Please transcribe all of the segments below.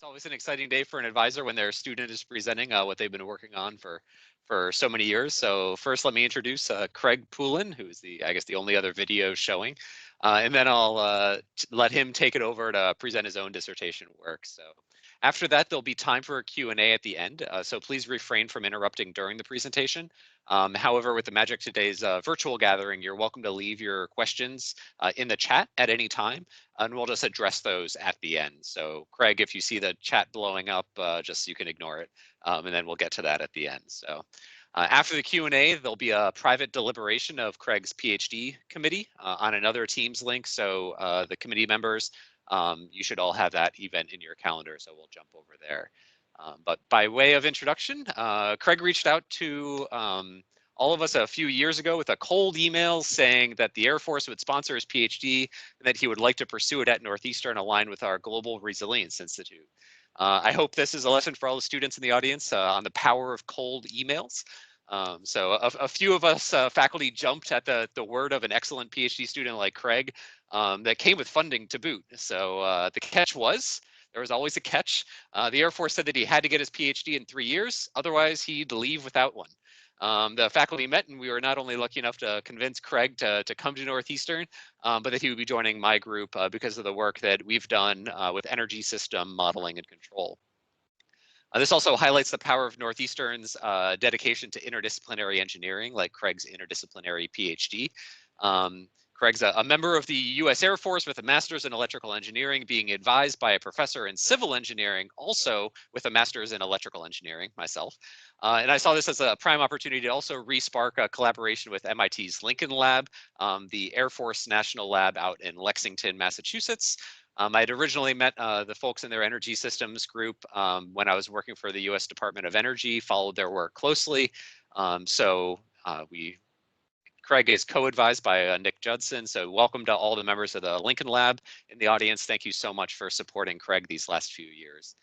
always an exciting day for an advisor when their student is presenting what they've been working on for so many years. So first, let me introduce Craig Poulin, who's I guess the only other video showing, and then I'll let him take it over to present his own dissertation work. So after that, there'll be time for a Q&A at the end. So please refrain from interrupting during the presentation. However, with the magic today's virtual gathering, you're welcome to leave your questions in the chat at any time, and we'll just address those at the end. So Craig, if you see the chat blowing up, just you can ignore it, and then we'll get to that at the end. So after the Q&A, there'll be a private deliberation of Craig's PhD committee on another Teams link. So the committee members, you should all have that event in your calendar, so we'll jump over there. But by way of introduction, Craig reached out to all of us a few years ago with a cold email saying that the Air Force would sponsor his PhD and that he would like to pursue it at Northeastern, aligned with our Global Resilience Institute. I hope this is a lesson for all the students in the audience on the power of cold emails. So a few of us faculty jumped at the word of an excellent PhD student like Craig that came with funding to boot. So the catch was, there was always a catch. The Air Force said that he had to get his PhD in 3 years, otherwise he'd leave without one. The faculty met, and we were not only lucky enough to convince Craig to come to Northeastern, but that he would be joining my group because of the work that we've done with energy system modeling and control. This also highlights the power of Northeastern's dedication to interdisciplinary engineering, like Craig's interdisciplinary PhD. Craig's a member of the US Air Force with a master's in electrical engineering, being advised by a professor in civil engineering, also with a master's in electrical engineering, myself. And I saw this as a prime opportunity to also re-spark a collaboration with MIT's Lincoln Lab, the Air Force National Lab out in Lexington, Massachusetts. I had originally met the folks in their energy systems group when I was working for the US Department of Energy, followed their work closely. Craig is co-advised by Nick Judson. So welcome to all the members of the Lincoln Lab in the audience. Thank you so much for supporting Craig these last few years.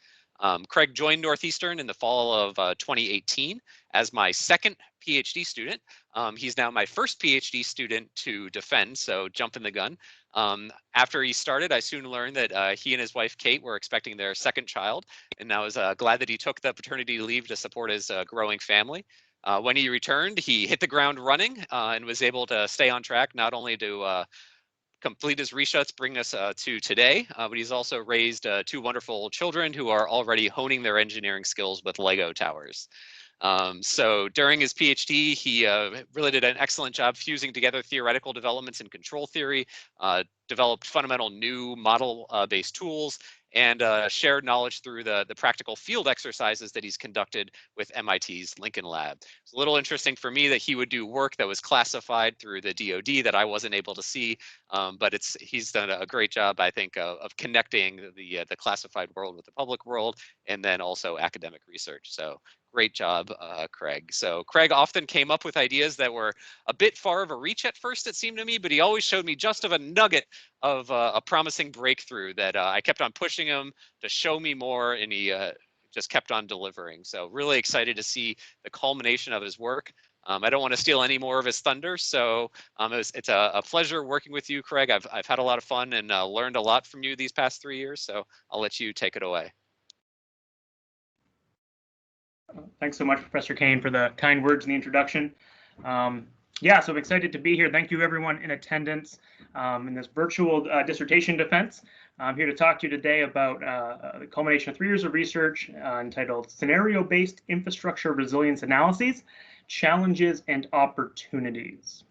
Craig joined Northeastern in the fall of 2018 as my second PhD student. He's now my first PhD student to defend, so jumping the gun. After he started, I soon learned that he and his wife, Kate, were expecting their second child, and I was glad that he took the paternity leave to support his growing family. When he returned, he hit the ground running and was able to stay on track, not only to complete his reshuts, bring us to today, but he's also raised 2 wonderful children who are already honing their engineering skills with Lego towers. So during his PhD, he really did an excellent job fusing together theoretical developments in control theory, developed fundamental new model-based tools, and shared knowledge through the practical field exercises that he's conducted with MIT's Lincoln Lab. It's a little interesting for me that he would do work that was classified through the DoD that I wasn't able to see, but he's done a great job, I think, of connecting the classified world with the public world, and then also academic research. So great job, Craig. So Craig often came up with ideas that were a bit far of a reach at first, it seemed to me, but he always showed me just of a nugget of a promising breakthrough that I kept on pushing him to show me more, and he just kept on delivering. So really excited to see the culmination of his work. I don't want to steal any more of his thunder, so it's a pleasure working with you, Craig. I've had a lot of fun and learned a lot from you these past 3 years, so I'll let you take it away. Thanks so much, Professor Kane, for the kind words in the introduction. Yeah, so I'm excited to be here. Thank you, everyone in attendance in this virtual dissertation defense. I'm here to talk to you today about the culmination of 3 years of research entitled Scenario-Based Infrastructure Resilience Analyses, Challenges and Opportunities.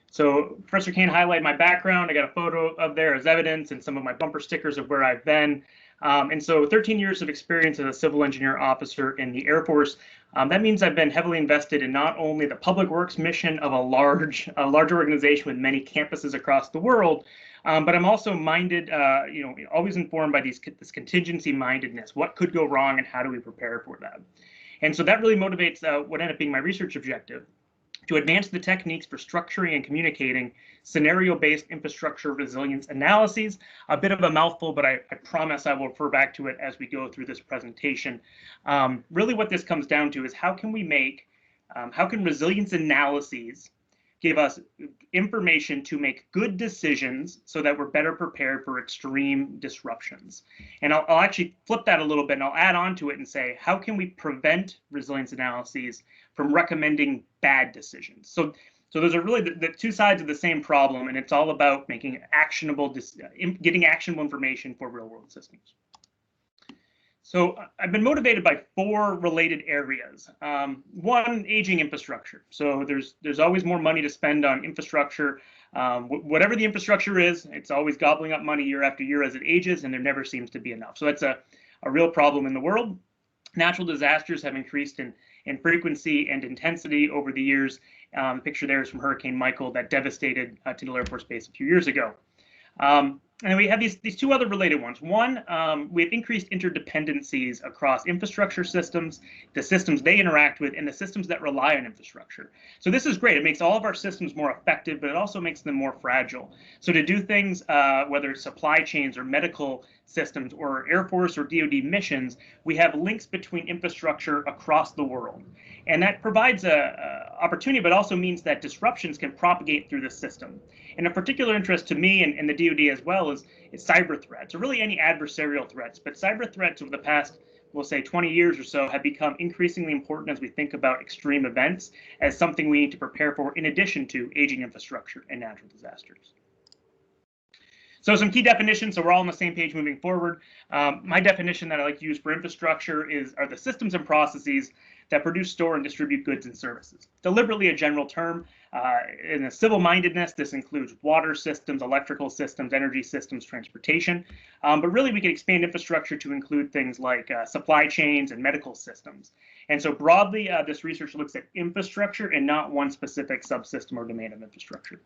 So Professor Kane highlighted my background. I got a photo of there as evidence and some of my bumper stickers of where I've been. And so 13 years of experience as a civil engineer officer in the Air Force. That means I've been heavily invested in not only the public works mission of a large organization with many campuses across the world, but I'm also minded, always informed by this contingency mindedness. What could go wrong and how do we prepare for that? And so that really motivates what ended up being my research objective: to advance the techniques for structuring and communicating scenario-based infrastructure resilience analyses. A bit of a mouthful, but I promise I will refer back to it as we go through this presentation. Really what this comes down to is how can resilience analyses give us information to make good decisions so that we're better prepared for extreme disruptions. And I'll actually flip that a little bit and I'll add on to it and say, how can we prevent resilience analyses from recommending bad decisions? So those are really the two sides of the same problem, and it's all about making actionable, getting actionable information for real world systems. So I've been motivated by 4 related areas. One, aging infrastructure. So there's always more money to spend on infrastructure. Whatever the infrastructure is, it's always gobbling up money year after year as it ages, and there never seems to be enough. So that's a real problem in the world. Natural disasters have increased in frequency and intensity over the years. The picture there is from Hurricane Michael that devastated Tyndall Air Force Base a few years ago. And we have these 2 other related ones. One, we have increased interdependencies across infrastructure systems, the systems they interact with, and the systems that rely on infrastructure. So this is great. It makes all of our systems more effective, but it also makes them more fragile. So to do things, whether it's supply chains or medical systems or Air Force or DoD missions, we have links between infrastructure across the world. And that provides a opportunity, but also means that disruptions can propagate through the system. And of particular interest to me and the DoD as well is cyber threats, or really any adversarial threats. But cyber threats over the past, we'll say 20 years or so, have become increasingly important as we think about extreme events as something we need to prepare for in addition to aging infrastructure and natural disasters. So some key definitions, so we're all on the same page moving forward. My definition that I like to use for infrastructure are the systems and processes that produce, store, and distribute goods and services. Deliberately a general term. In a civil-mindedness, this includes water systems, electrical systems, energy systems, transportation. But really, we can expand infrastructure to include things like supply chains and medical systems. And so broadly, this research looks at infrastructure and not one specific subsystem or domain of infrastructure.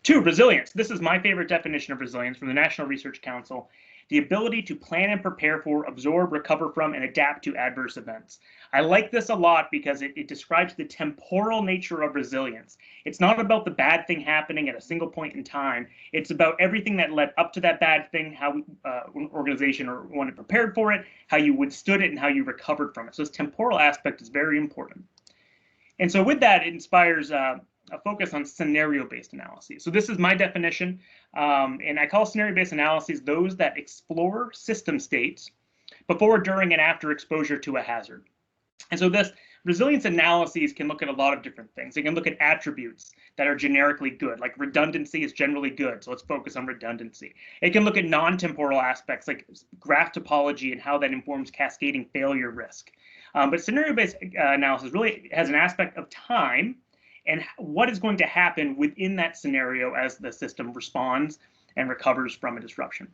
2, resilience. This is my favorite definition of resilience from the National Research Council. The ability to plan and prepare for, absorb, recover from, and adapt to adverse events. I like this a lot because it describes the temporal nature of resilience. It's not about the bad thing happening at a single point in time. It's about everything that led up to that bad thing, how an organization or one prepared for it, how you withstood it, and how you recovered from it. So this temporal aspect is very important. And so with that, it inspires a focus on scenario-based analyses. So this is my definition, and I call scenario-based analyses those that explore system states before, during, and after exposure to a hazard. And so this resilience analyses can look at a lot of different things. They can look at attributes that are generically good, like redundancy is generally good, so let's focus on redundancy. It can look at non-temporal aspects like graph topology and how that informs cascading failure risk. But scenario-based analysis really has an aspect of time and what is going to happen within that scenario as the system responds and recovers from a disruption.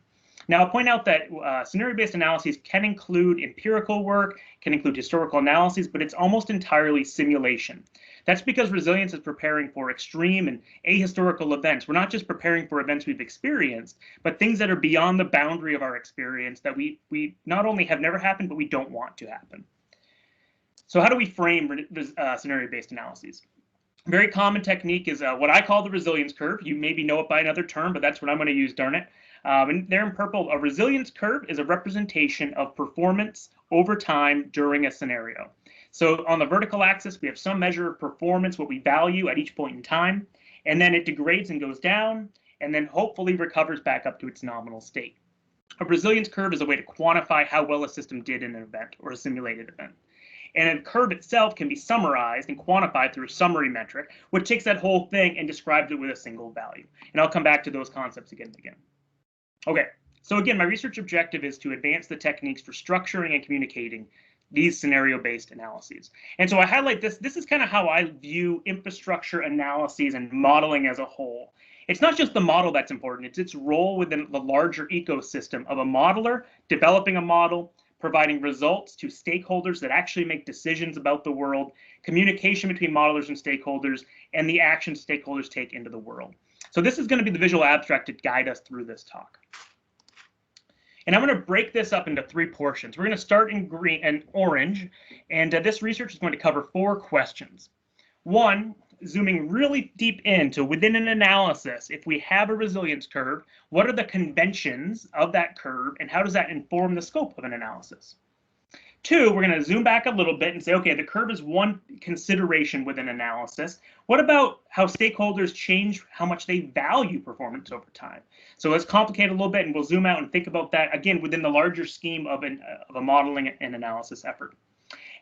Now, I'll point out that scenario-based analyses can include empirical work, can include historical analyses, but it's almost entirely simulation. That's because resilience is preparing for extreme and ahistorical events. We're not just preparing for events we've experienced, but things that are beyond the boundary of our experience that we not only have never happened, but we don't want to happen. So how do we frame scenario-based analyses? A very common technique is what I call the resilience curve. You maybe know it by another term, but that's what I'm going to use, darn it. And there in purple, a resilience curve is a representation of performance over time during a scenario. So on the vertical axis, we have some measure of performance, what we value at each point in time, and then it degrades and goes down, and then hopefully recovers back up to its nominal state. A resilience curve is a way to quantify how well a system did in an event or a simulated event. And a curve itself can be summarized and quantified through a summary metric, which takes that whole thing and describes it with a single value. And I'll come back to those concepts again and again. Okay, so again, my research objective is to advance the techniques for structuring and communicating these scenario-based analyses. And so I highlight this. This is kind of how I view infrastructure analyses and modeling as a whole. It's not just the model that's important, it's its role within the larger ecosystem of a modeler, developing a model, providing results to stakeholders that actually make decisions about the world, communication between modelers and stakeholders, and the actions stakeholders take into the world. So this is going to be the visual abstract to guide us through this talk. And I'm going to break this up into 3 portions. We're going to start in green and orange, and this research is going to cover 4 questions. 1, zooming really deep into within an analysis, if we have a resilience curve, what are the conventions of that curve and how does that inform the scope of an analysis? Two, we're going to zoom back a little bit and say, okay, the curve is one consideration within analysis. What about how stakeholders change how much they value performance over time? So let's complicate a little bit, and we'll zoom out and think about that, again, within the larger scheme of a modeling and analysis effort.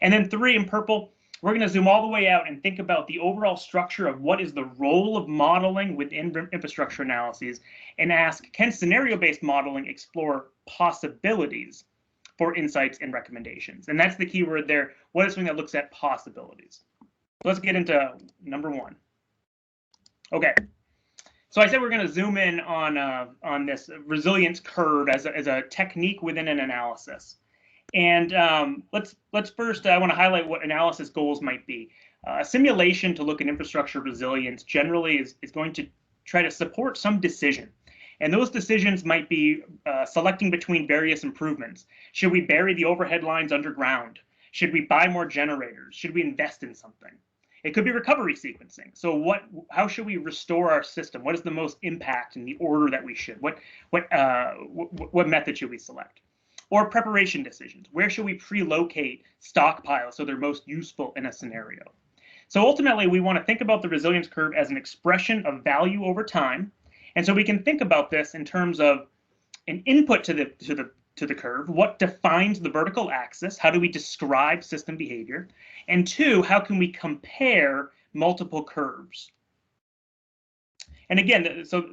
And then three, in purple, we're going to zoom all the way out and think about the overall structure of what is the role of modeling within infrastructure analyses, and ask, can scenario-based modeling explore possibilities for insights and recommendations? And that's the key word there. What is something that looks at possibilities? So let's get into number one. Okay. So I said we're going to zoom in on this resilience curve as a technique within an analysis. And let's first, I want to highlight what analysis goals might be. A simulation to look at infrastructure resilience generally is going to try to support some decision. And those decisions might be selecting between various improvements. Should we bury the overhead lines underground? Should we buy more generators? Should we invest in something? It could be recovery sequencing. So how should we restore our system? What is the most impact in the order that we should? What method should we select? Or preparation decisions. Where should we pre-locate stockpiles so they're most useful in a scenario? So ultimately, we want to think about the resilience curve as an expression of value over time. And so we can think about this in terms of an input to the curve. What defines the vertical axis? How do we describe system behavior? And two, how can we compare multiple curves? And again, so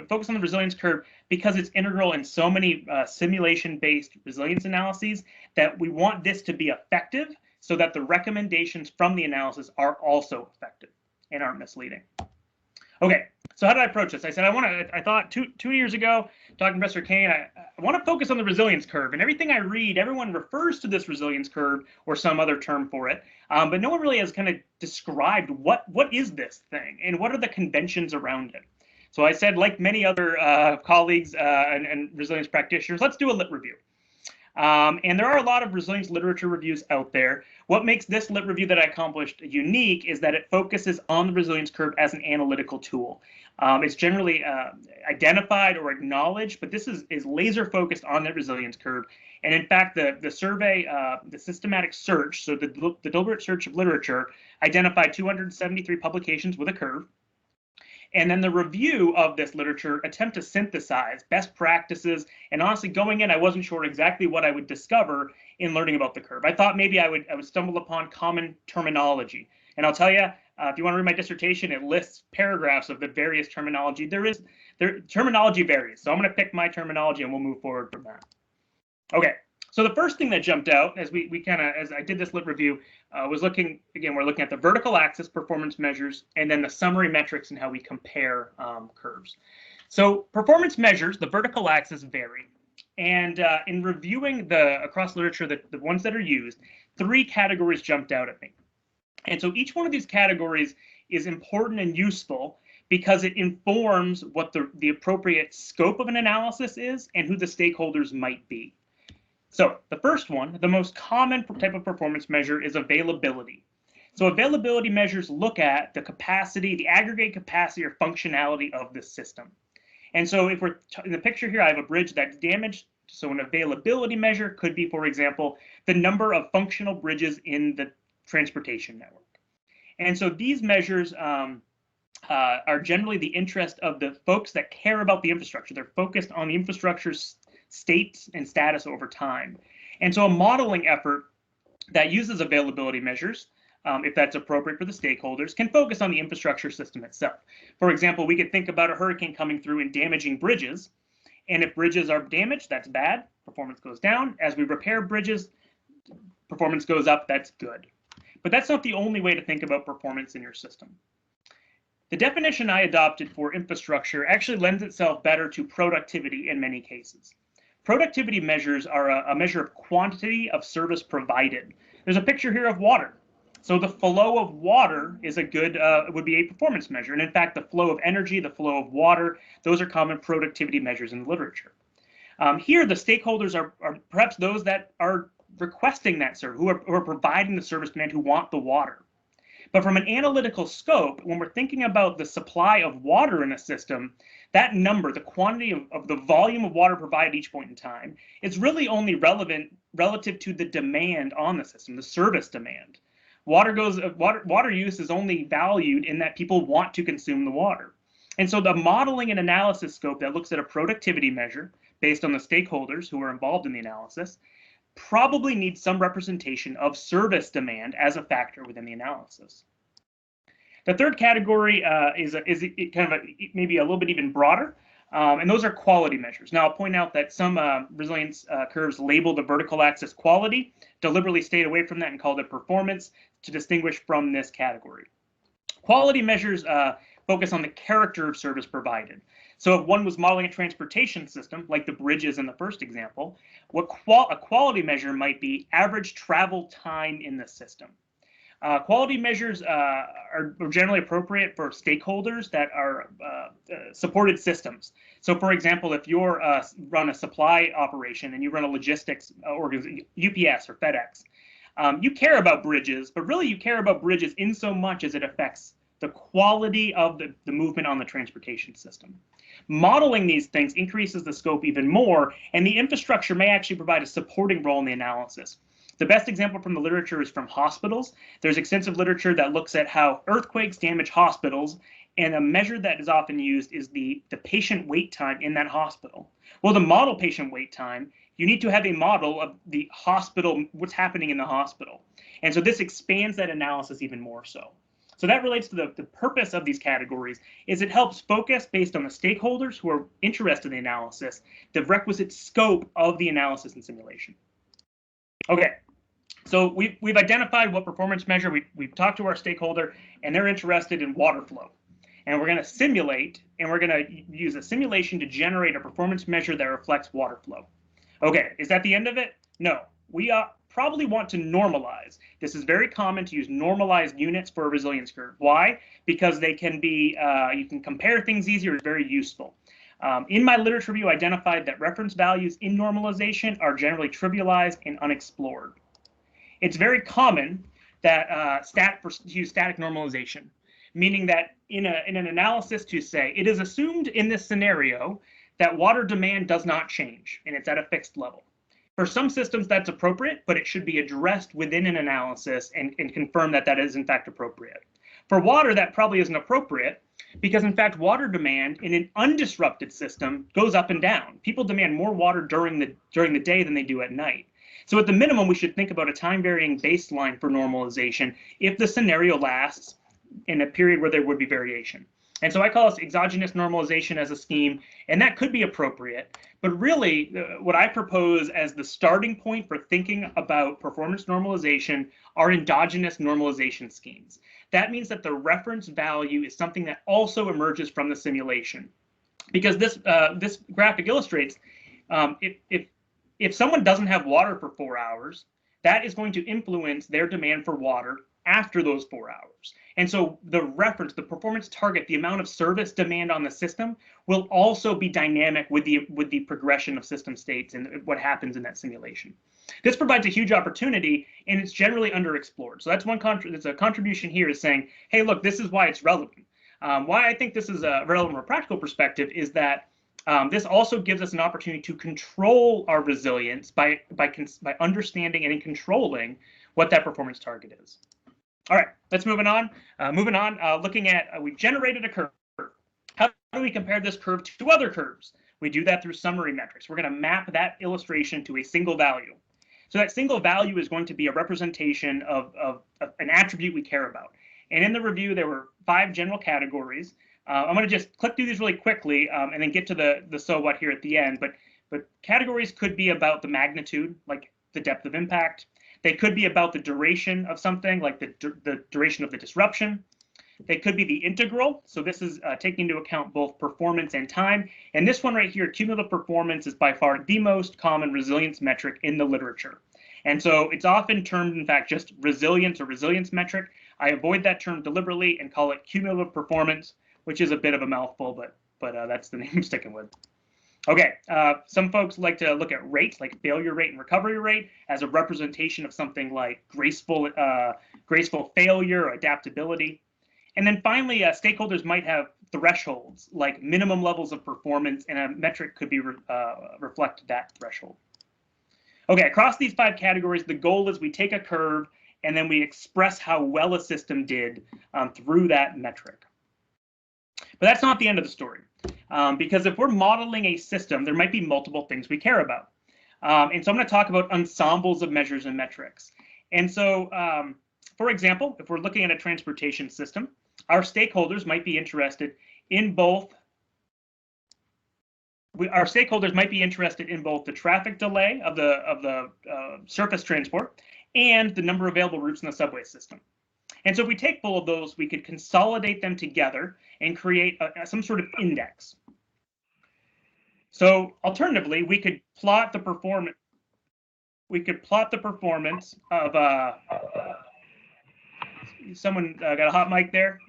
focus on the resilience curve because it's integral in so many simulation-based resilience analyses that we want this to be effective so that the recommendations from the analysis are also effective and aren't misleading. Okay, so how did I approach this? I said I thought two years ago, talking to Professor Kane, I want to focus on the resilience curve. And everything I read, everyone refers to this resilience curve or some other term for it, but no one really has kind of described what is this thing and what are the conventions around it. So I said, like many other colleagues and resilience practitioners, let's do a lit review. And there are a lot of resilience literature reviews out there. What makes this lit review that I accomplished unique is that it focuses on the resilience curve as an analytical tool. It's generally identified or acknowledged, but this is laser focused on that resilience curve. And in fact, the survey, the systematic search, so the deliberate search of literature, identified 273 publications with a curve. And then the review of this literature attempt to synthesize best practices. And honestly, going in, I wasn't sure exactly what I would discover in learning about the curve. I thought maybe I would stumble upon common terminology. And I'll tell you, if you want to read my dissertation, it lists paragraphs of the various terminology. Terminology varies. So I'm going to pick my terminology and we'll move forward from that. Okay. So the first thing that jumped out as as I did this lit review was looking, again, we're looking at the vertical axis performance measures and then the summary metrics and how we compare curves. So performance measures, the vertical axis vary. And in reviewing across literature, the ones that are used, 3 categories jumped out at me. And so each one of these categories is important and useful because it informs what the appropriate scope of an analysis is and who the stakeholders might be. So the first one, the most common type of performance measure is availability. So availability measures look at the capacity, the aggregate capacity or functionality of the system. And so if we're in the picture here, I have a bridge that's damaged. So an availability measure could be, for example, the number of functional bridges in the transportation network. And so these measures are generally the interest of the folks that care about the infrastructure. They're focused on the infrastructure's state and status over time. And so a modeling effort that uses availability measures, if that's appropriate for the stakeholders, can focus on the infrastructure system itself. For example, we could think about a hurricane coming through and damaging bridges. And if bridges are damaged, that's bad, performance goes down. As we repair bridges, performance goes up, that's good. But that's not the only way to think about performance in your system. The definition I adopted for infrastructure actually lends itself better to productivity in many cases. Productivity measures are a measure of quantity of service provided. There's a picture here of water. So the flow of water is a good, would be a performance measure. And in fact, the flow of energy, the flow of water, those are common productivity measures in the literature. Here, the stakeholders are perhaps those that are requesting that service, who are providing the service demand, who want the water. But from an analytical scope, when we're thinking about the supply of water in a system, that number, the quantity of the volume of water provided at each point in time, is really only relevant relative to the demand on the system, the service demand. Water use is only valued in that people want to consume the water. And so the modeling and analysis scope that looks at a productivity measure based on the stakeholders who are involved in the analysis probably needs some representation of service demand as a factor within the analysis. The third category is kind of maybe a little bit even broader, and those are quality measures. Now, I'll point out that some resilience curves label the vertical axis quality, deliberately stayed away from that and called it performance to distinguish from this category. Quality measures focus on the character of service provided. So if one was modeling a transportation system, like the bridges in the first example, what a quality measure might be average travel time in the system. Quality measures are generally appropriate for stakeholders that are supported systems. So for example, if you're run a supply operation and you run a logistics organization, UPS or FedEx, you care about bridges, but really you care about bridges in so much as it affects the quality of the movement on the transportation system. Modeling these things increases the scope even more, and the infrastructure may actually provide a supporting role in the analysis. The best example from the literature is from hospitals. There's extensive literature that looks at how earthquakes damage hospitals, and a measure that is often used is the patient wait time in that hospital. Well, to model patient wait time, you need to have a model of the hospital, what's happening in the hospital. And so this expands that analysis even more so. So that relates to the purpose of these categories, is it helps focus based on the stakeholders who are interested in the analysis, the requisite scope of the analysis and simulation. Okay, so we've identified what performance measure, we've talked to our stakeholder, and they're interested in water flow. And we're going to simulate, and we're going to use a simulation to generate a performance measure that reflects water flow. Okay, is that the end of it? No, we probably want to normalize. This is very common to use normalized units for a resilience curve. Why? Because they can be, you can compare things easier, it's very useful. In my literature review, I identified that reference values in normalization are generally trivialized and unexplored. It's very common that to use static normalization, meaning that in an analysis to say, it is assumed in this scenario that water demand does not change and it's at a fixed level. For some systems, that's appropriate, but it should be addressed within an analysis and confirm that that is in fact appropriate. For water, that probably isn't appropriate because in fact, water demand in an undisrupted system goes up and down. People demand more water during the day than they do at night. So at the minimum, we should think about a time varying baseline for normalization if the scenario lasts in a period where there would be variation. And so I call this exogenous normalization as a scheme, and that could be appropriate. But really, what I propose as the starting point for thinking about performance normalization are endogenous normalization schemes. That means that the reference value is something that also emerges from the simulation. Because this graphic illustrates, if someone doesn't have water for 4 hours, that is going to influence their demand for water after those 4 hours. And so the reference, the performance target, the amount of service demand on the system will also be dynamic with the progression of system states and what happens in that simulation. This provides a huge opportunity, and it's generally underexplored. So that's there's a contribution here is saying, hey, look, this is why it's relevant. Why I think this is relevant from a practical perspective is that this also gives us an opportunity to control our resilience by understanding and controlling what that performance target is. All right, let's move on. Looking at, we've generated a curve. How do we compare this curve to other curves? We do that through summary metrics. We're going to map that illustration to a single value. So that single value is going to be a representation of an attribute we care about. And in the review, there were 5 general categories. I'm going to just click through these really quickly and then get to the so what here at the end. But categories could be about the magnitude, like the depth of impact. They could be about the duration of something, like the duration of the disruption. They could be the integral. So this is taking into account both performance and time. And this one right here, cumulative performance, is by far the most common resilience metric in the literature. And so it's often termed, in fact, just resilience or resilience metric. I avoid that term deliberately and call it cumulative performance, which is a bit of a mouthful, but that's the name I'm sticking with. Okay, some folks like to look at rate, like failure rate and recovery rate, as a representation of something like graceful failure or adaptability. And then finally, stakeholders might have thresholds, like minimum levels of performance, and a metric could be reflect that threshold. Okay, across these 5 categories, the goal is we take a curve and then we express how well a system did through that metric. But that's not the end of the story, because if we're modeling a system, there might be multiple things we care about. And so I'm going to talk about ensembles of measures and metrics. And so, for example, if we're looking at a transportation system, our stakeholders might be interested in both. Our stakeholders might be interested in both the traffic delay of the surface transport and the number of available routes in the subway system. And so if we take both of those, we could consolidate them together and create some sort of index. So alternatively, we could plot the performance. We could plot the performance of someone got a hot mic there.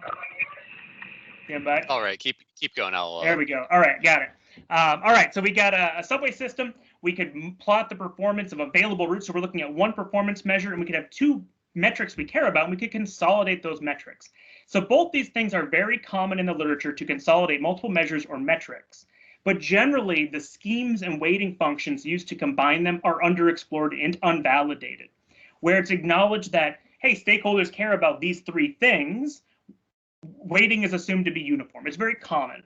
Stand by. All right, keep going. There we go. All right, got it. All right, so we got a subway system. We could plot the performance of available routes. So we're looking at one performance measure, and we could have 2 metrics we care about, and we could consolidate those metrics. So both these things are very common in the literature, to consolidate multiple measures or metrics. But generally, the schemes and weighting functions used to combine them are underexplored and unvalidated, where it's acknowledged that, hey, stakeholders care about these 3 things, weighting is assumed to be uniform. It's very common.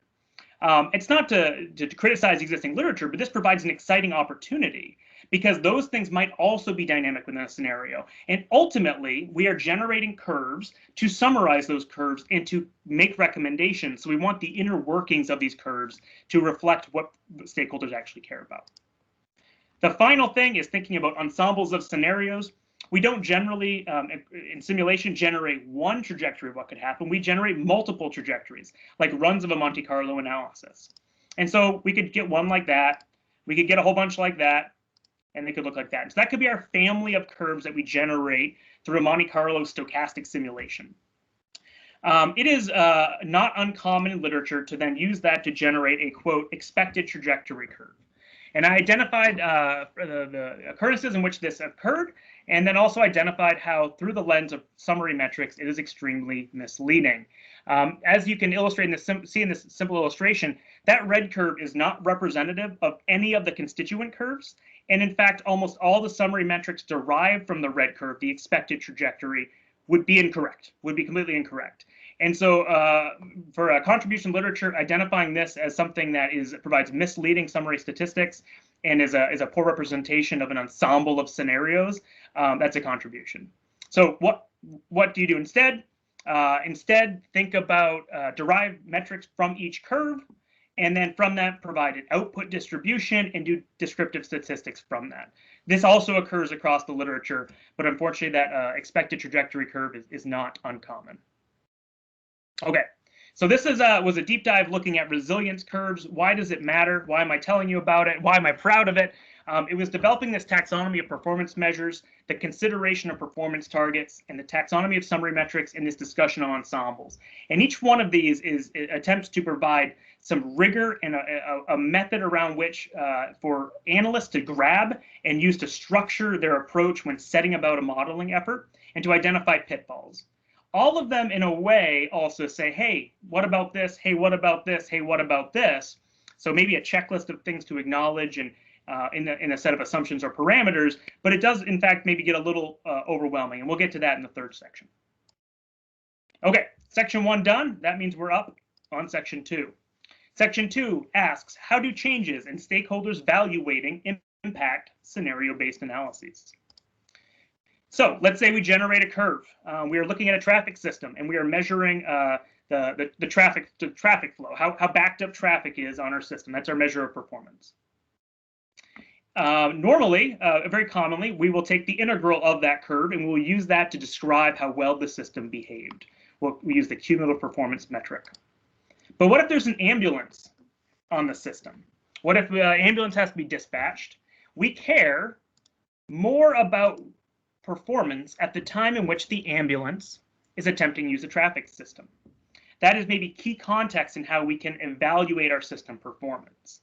It's not to criticize existing literature, but this provides an exciting opportunity, because those things might also be dynamic within a scenario. And ultimately, we are generating curves to summarize those curves and to make recommendations. So we want the inner workings of these curves to reflect what stakeholders actually care about. The final thing is thinking about ensembles of scenarios. We don't generally, in simulation, generate one trajectory of what could happen. We generate multiple trajectories, like runs of a Monte Carlo analysis. And so we could get one like that. We could get a whole bunch like that, and they could look like that. So that could be our family of curves that we generate through a Monte Carlo stochastic simulation. It is not uncommon in literature to then use that to generate a, quote, expected trajectory curve. And I identified the occurrences in which this occurred, and then also identified how, through the lens of summary metrics, it is extremely misleading. As you can illustrate in this, see in this simple illustration, that red curve is not representative of any of the constituent curves. And in fact, almost all the summary metrics derived from the red curve, the expected trajectory, would be incorrect, would be completely incorrect. And so for a contribution literature, identifying this as something that provides misleading summary statistics and is a poor representation of an ensemble of scenarios, that's a contribution. So what do you do instead? Instead, think about derived metrics from each curve, and then from that provide an output distribution and do descriptive statistics from that. This also occurs across the literature, but unfortunately that expected trajectory curve is not uncommon. Okay, so this was a deep dive looking at resilience curves. Why does it matter? Why am I telling you about it? Why am I proud of it? It was developing this taxonomy of performance measures, the consideration of performance targets, and the taxonomy of summary metrics in this discussion on ensembles. And each one of these attempts to provide some rigor and a method around which for analysts to grab and use to structure their approach when setting about a modeling effort and to identify pitfalls. All of them, in a way, also say, hey, what about this? Hey, what about this? Hey, what about this? So maybe a checklist of things to acknowledge and in a set of assumptions or parameters, but it does, in fact, maybe get a little overwhelming, and we'll get to that in the third section. Okay, section 1 done. That means we're up on section 2. Section 2 asks, how do changes in stakeholders' value weighting impact scenario-based analyses? So let's say we generate a curve. We are looking at a traffic system, and we are measuring the traffic flow, how backed up traffic is on our system. That's our measure of performance. Normally, very commonly, we will take the integral of that curve and we'll use that to describe how well the system behaved. We use the cumulative performance metric. But what if there's an ambulance on the system? What if the ambulance has to be dispatched? We care more about performance at the time in which the ambulance is attempting to use a traffic system. That is maybe key context in how we can evaluate our system performance.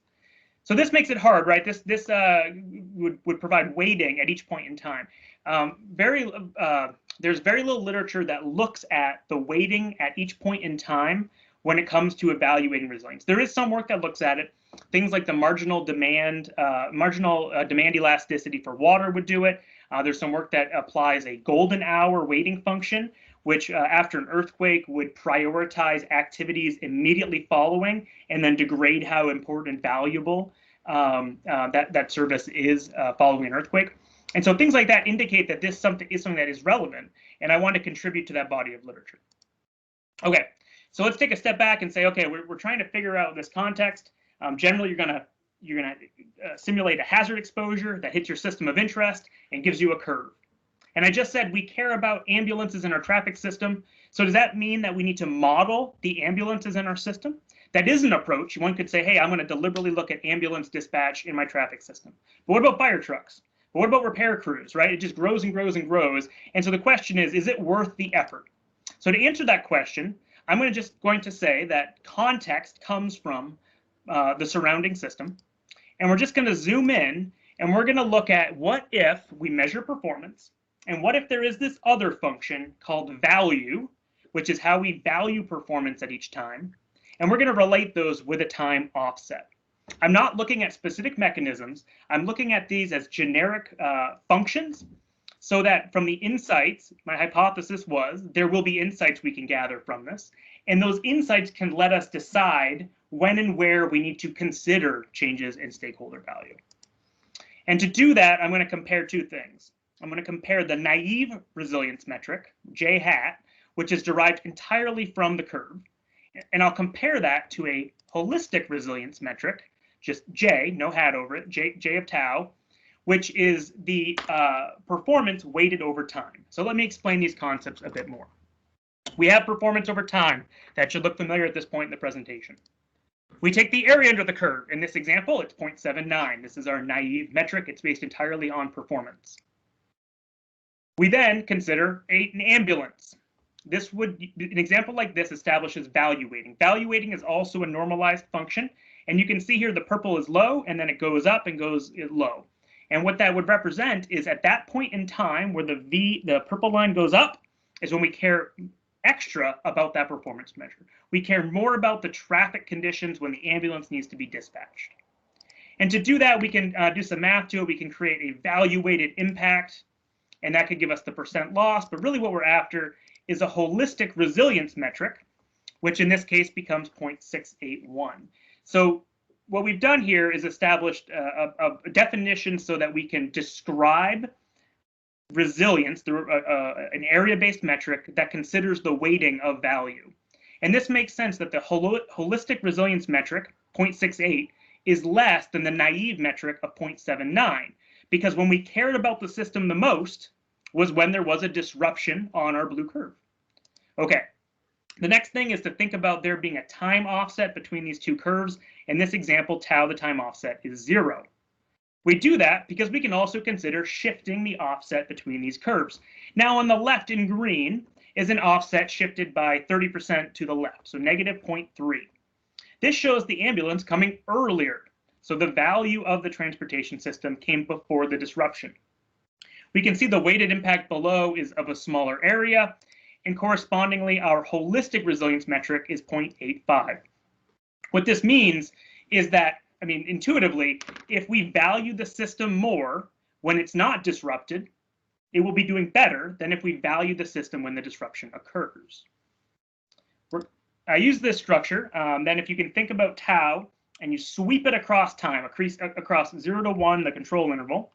So this makes it hard, right? This would provide weighting at each point in time. There's very little literature that looks at the weighting at each point in time when it comes to evaluating resilience. There is some work that looks at it. Things like the marginal demand elasticity for water would do it. There's some work that applies a golden hour weighting function, which after an earthquake would prioritize activities immediately following and then degrade how important and valuable that service is following an earthquake. And so things like that indicate that this is something that is relevant, and I want to contribute to that body of literature. Okay, so let's take a step back and say, okay, we're trying to figure out this context. Generally, you're gonna simulate a hazard exposure that hits your system of interest and gives you a curve. And I just said we care about ambulances in our traffic system. So does that mean that we need to model the ambulances in our system? That is an approach. One could say, hey, I'm going to deliberately look at ambulance dispatch in my traffic system. But what about fire trucks? But what about repair crews, right? It just grows and grows and grows. And so the question is it worth the effort? So to answer that question, I'm just going to say that context comes from the surrounding system. And we're just going to zoom in and we're going to look at what if we measure performance and what if there is this other function called value, which is how we value performance at each time. And we're going to relate those with a time offset. I'm not looking at specific mechanisms. I'm looking at these as generic functions so that from the insights, my hypothesis was there will be insights we can gather from this. And those insights can let us decide when and where we need to consider changes in stakeholder value. And to do that, I'm going to compare two things. I'm going to compare the naive resilience metric, J hat, which is derived entirely from the curve. And I'll compare that to a holistic resilience metric, just J, no hat over it, J of tau, which is the performance weighted over time. So let me explain these concepts a bit more. We have performance over time. That should look familiar at this point in the presentation. We take the area under the curve. In this example, it's 0.79. This is our naive metric. It's based entirely on performance. We then consider an ambulance. An example like this establishes value weighting. Value weighting is also a normalized function. And you can see here the purple is low, and then it goes up and goes low. And what that would represent is at that point in time where the purple line goes up is when we care extra about that performance measure. We care more about the traffic conditions when the ambulance needs to be dispatched. And to do that, we can do some math to it. We can create a value weighted impact, and that could give us the percent loss. But really what we're after is a holistic resilience metric, which in this case becomes 0.681. So what we've done here is established a definition so that we can describe resilience through an area-based metric that considers the weighting of value. And this makes sense that the holistic resilience metric, 0.68, is less than the naive metric of 0.79, because when we cared about the system the most was when there was a disruption on our blue curve. Okay, the next thing is to think about there being a time offset between these two curves. In this example, tau, the time offset, is 0. We do that because we can also consider shifting the offset between these curves. Now on the left in green is an offset shifted by 30% to the left, so negative 0.3. This shows the ambulance coming earlier, so the value of the transportation system came before the disruption. We can see the weighted impact below is of a smaller area, and correspondingly our holistic resilience metric is 0.85. What this means is that, intuitively, if we value the system more when it's not disrupted, it will be doing better than if we value the system when the disruption occurs. I use this structure, then if you can think about tau and you sweep it across time, across 0 to 1, the control interval,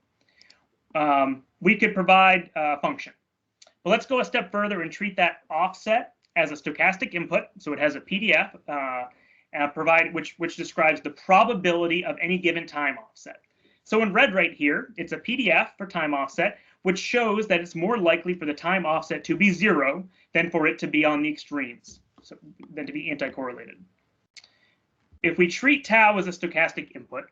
we could provide a function. But let's go a step further and treat that offset as a stochastic input. So it has a PDF which describes the probability of any given time offset. So in red right here, it's a PDF for time offset, which shows that it's more likely for the time offset to be 0 than for it to be on the extremes, than to be anti-correlated. If we treat tau as a stochastic input,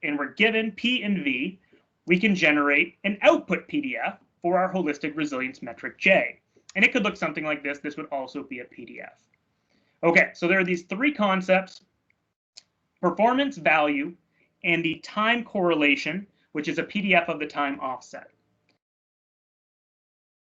and we're given P and V, we can generate an output PDF for our holistic resilience metric J. And it could look something like this. This would also be a PDF. Okay, so there are these three concepts: performance, value, and the time correlation, which is a PDF of the time offset.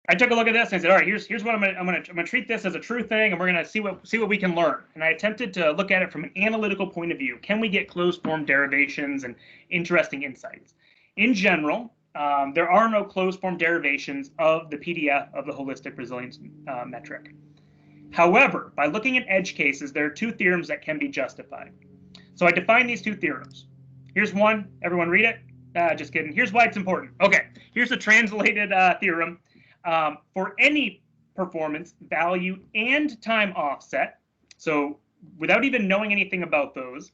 I took a look at this and I said, all right, here's what I'm gonna treat this as a true thing, and we're gonna see what we can learn. And I attempted to look at it from an analytical point of view. Can we get closed form derivations and interesting insights? In general, there are no closed form derivations of the PDF of the holistic resilience metric. However, by looking at edge cases, there are two theorems that can be justified. So I define these two theorems. Here's one. Everyone read it. Just kidding. Here's why it's important. Okay, here's a translated theorem. For any performance, value, and time offset, so without even knowing anything about those,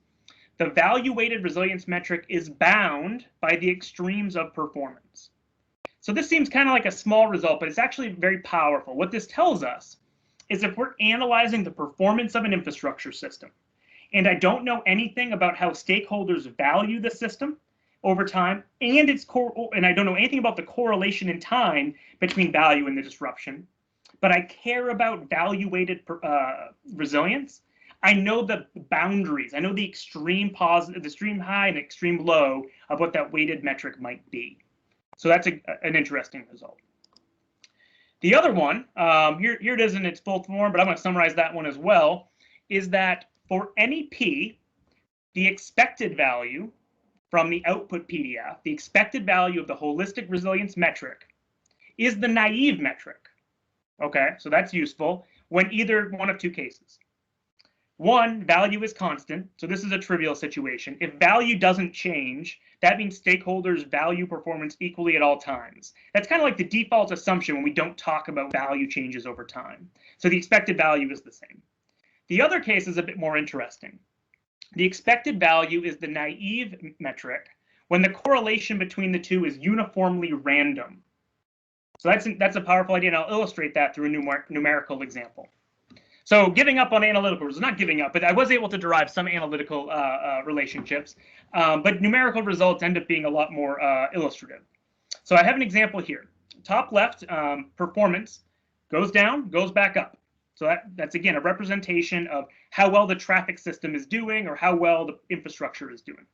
the value-weighted resilience metric is bound by the extremes of performance. So this seems kind of like a small result, but it's actually very powerful. What this tells us is if we're analyzing the performance of an infrastructure system, and I don't know anything about how stakeholders value the system over time, and I don't know anything about the correlation in time between value and the disruption, but I care about value-weighted resilience. I know the boundaries. I know the extreme positive, the extreme high, and extreme low of what that weighted metric might be. So that's an interesting result. The other one, here it is in its full form, but I'm going to summarize that one as well, is that for any P, the expected value from the output PDF, the expected value of the holistic resilience metric, is the naive metric. Okay, so that's useful when either one of two cases. One, value is constant, so this is a trivial situation. If value doesn't change, that means stakeholders value performance equally at all times. That's kind of like the default assumption when we don't talk about value changes over time. So the expected value is the same. The other case is a bit more interesting. The expected value is the naive metric when the correlation between the two is uniformly random. So that's a powerful idea, and I'll illustrate that through a numerical example. So giving up on analytical results, not giving up, but I was able to derive some analytical relationships, but numerical results end up being a lot more illustrative. So I have an example here. Top left, performance goes down, goes back up. So that's, again, a representation of how well the traffic system is doing or how well the infrastructure is doing.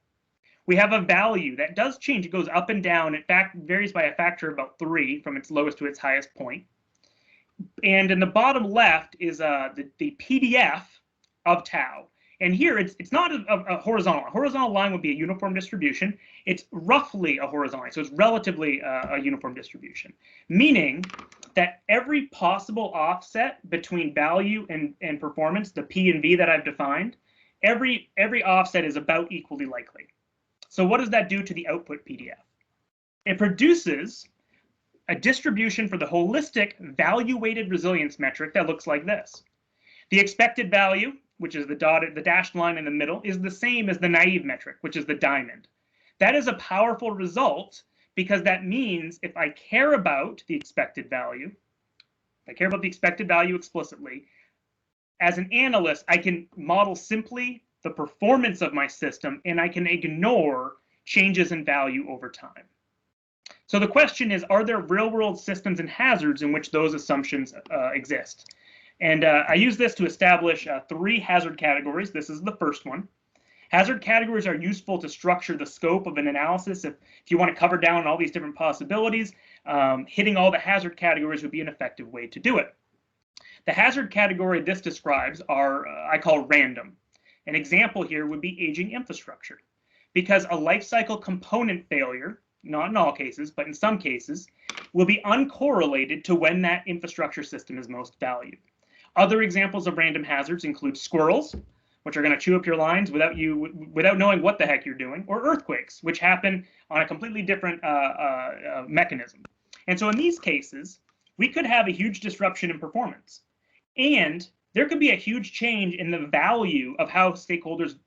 We have a value that does change. It goes up and down. In fact, varies by a factor of about 3 from its lowest to its highest point. And in the bottom left is the PDF of tau. And here it's not a horizontal line. A horizontal line would be a uniform distribution. It's roughly a horizontal line, so it's relatively a uniform distribution, meaning that every possible offset between value and performance, the P and V that I've defined, every offset is about equally likely. So what does that do to the output PDF? It produces a distribution for the holistic value-weighted resilience metric that looks like this. The expected value, which is the dashed line in the middle, is the same as the naive metric, which is the diamond. That is a powerful result because that means if I care about the expected value, explicitly, as an analyst, I can model simply the performance of my system and I can ignore changes in value over time. So the question is, are there real-world systems and hazards in which those assumptions exist? And I use this to establish 3 hazard categories. This is the first one. Hazard categories are useful to structure the scope of an analysis. If you want to cover down all these different possibilities, hitting all the hazard categories would be an effective way to do it. The hazard category this describes are, I call random. An example here would be aging infrastructure, because a life cycle component failure, not in all cases, but in some cases, will be uncorrelated to when that infrastructure system is most valued. Other examples of random hazards include squirrels, which are going to chew up your lines without knowing what the heck you're doing, or earthquakes, which happen on a completely different mechanism. And so in these cases, we could have a huge disruption in performance, and there could be a huge change in the value of how stakeholders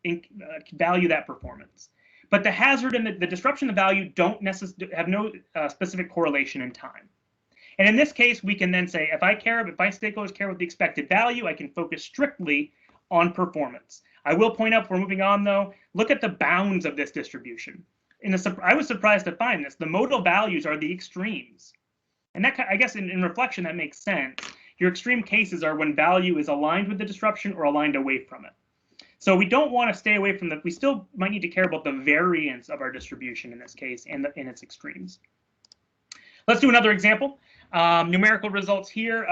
value that performance. But the hazard and the disruption of the value don't necessarily have no specific correlation in time. And in this case, we can then say, if my stakeholders care about the expected value, I can focus strictly on performance. I will point out, before moving on though, look at the bounds of this distribution. I was surprised to find this. The modal values are the extremes. And that, I guess in reflection, that makes sense. Your extreme cases are when value is aligned with the disruption or aligned away from it. So we don't want to stay away from we still might need to care about the variance of our distribution in this case and in its extremes. Let's do another example. Numerical results here.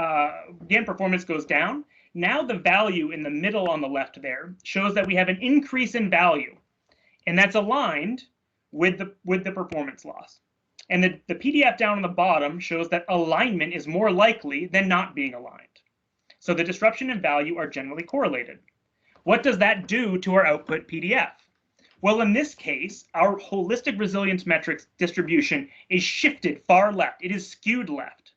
Again, performance goes down. Now the value in the middle on the left there shows that we have an increase in value, and that's aligned with the performance loss. And the PDF down on the bottom shows that alignment is more likely than not being aligned. So the disruption and value are generally correlated. What does that do to our output PDF? Well, in this case, our holistic resilience metrics distribution is shifted far left. It is skewed left.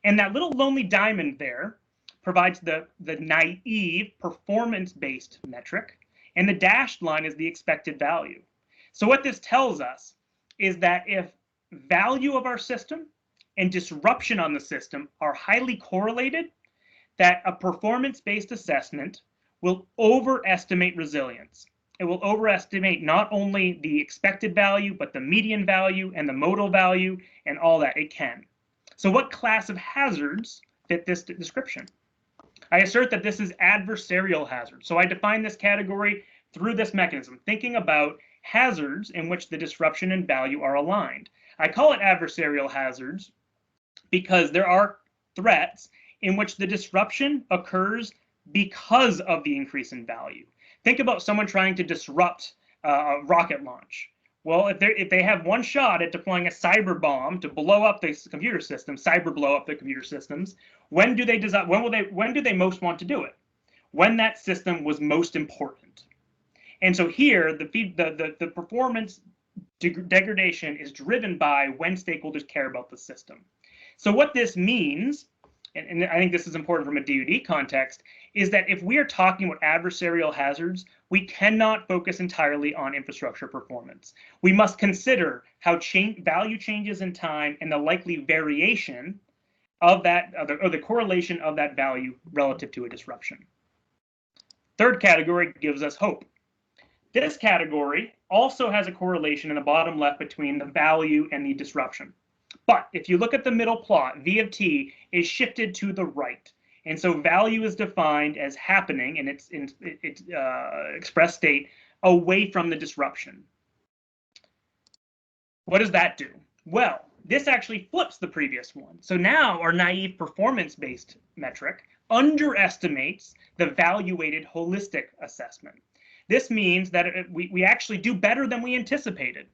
And that little lonely diamond there provides the naive performance-based metric, and the dashed line is the expected value. So what this tells us is that if value of our system and disruption on the system are highly correlated, that a performance-based assessment will overestimate resilience. It will overestimate not only the expected value, but the median value and the modal value and all that it can. So what class of hazards fit this description? I assert that this is adversarial hazards. So I define this category through this mechanism, thinking about hazards in which the disruption and value are aligned. I call it adversarial hazards because there are threats in which the disruption occurs because of the increase in value. Think about someone trying to disrupt a rocket launch. Well, if they have one shot at deploying a cyber bomb to blow up the computer system, cyber blow up the computer systems, when do they most want to do it? When that system was most important. And so here, the performance degradation is driven by when stakeholders care about the system. So what this means, and I think this is important from a DoD context, is that if we are talking about adversarial hazards, we cannot focus entirely on infrastructure performance. We must consider how value changes in time and the likely variation of that, or the correlation of that value relative to a disruption. Third category gives us hope. This category also has a correlation in the bottom left between the value and the disruption. But if you look at the middle plot, V of t is shifted to the right. And so value is defined as happening in its express state away from the disruption. What does that do? Well, this actually flips the previous one. So now our naive performance-based metric underestimates the value-weighted holistic assessment. This means that we actually do better than we anticipated.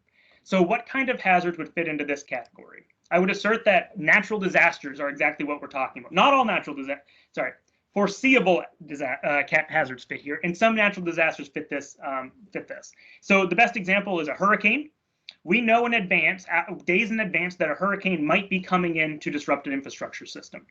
So what kind of hazards would fit into this category? I would assert that natural disasters are exactly what we're talking about. Not all natural disasters, foreseeable hazards fit here, and some natural disasters fit this. So the best example is a hurricane. We know in advance, days in advance, that a hurricane might be coming in to disrupt an infrastructure system.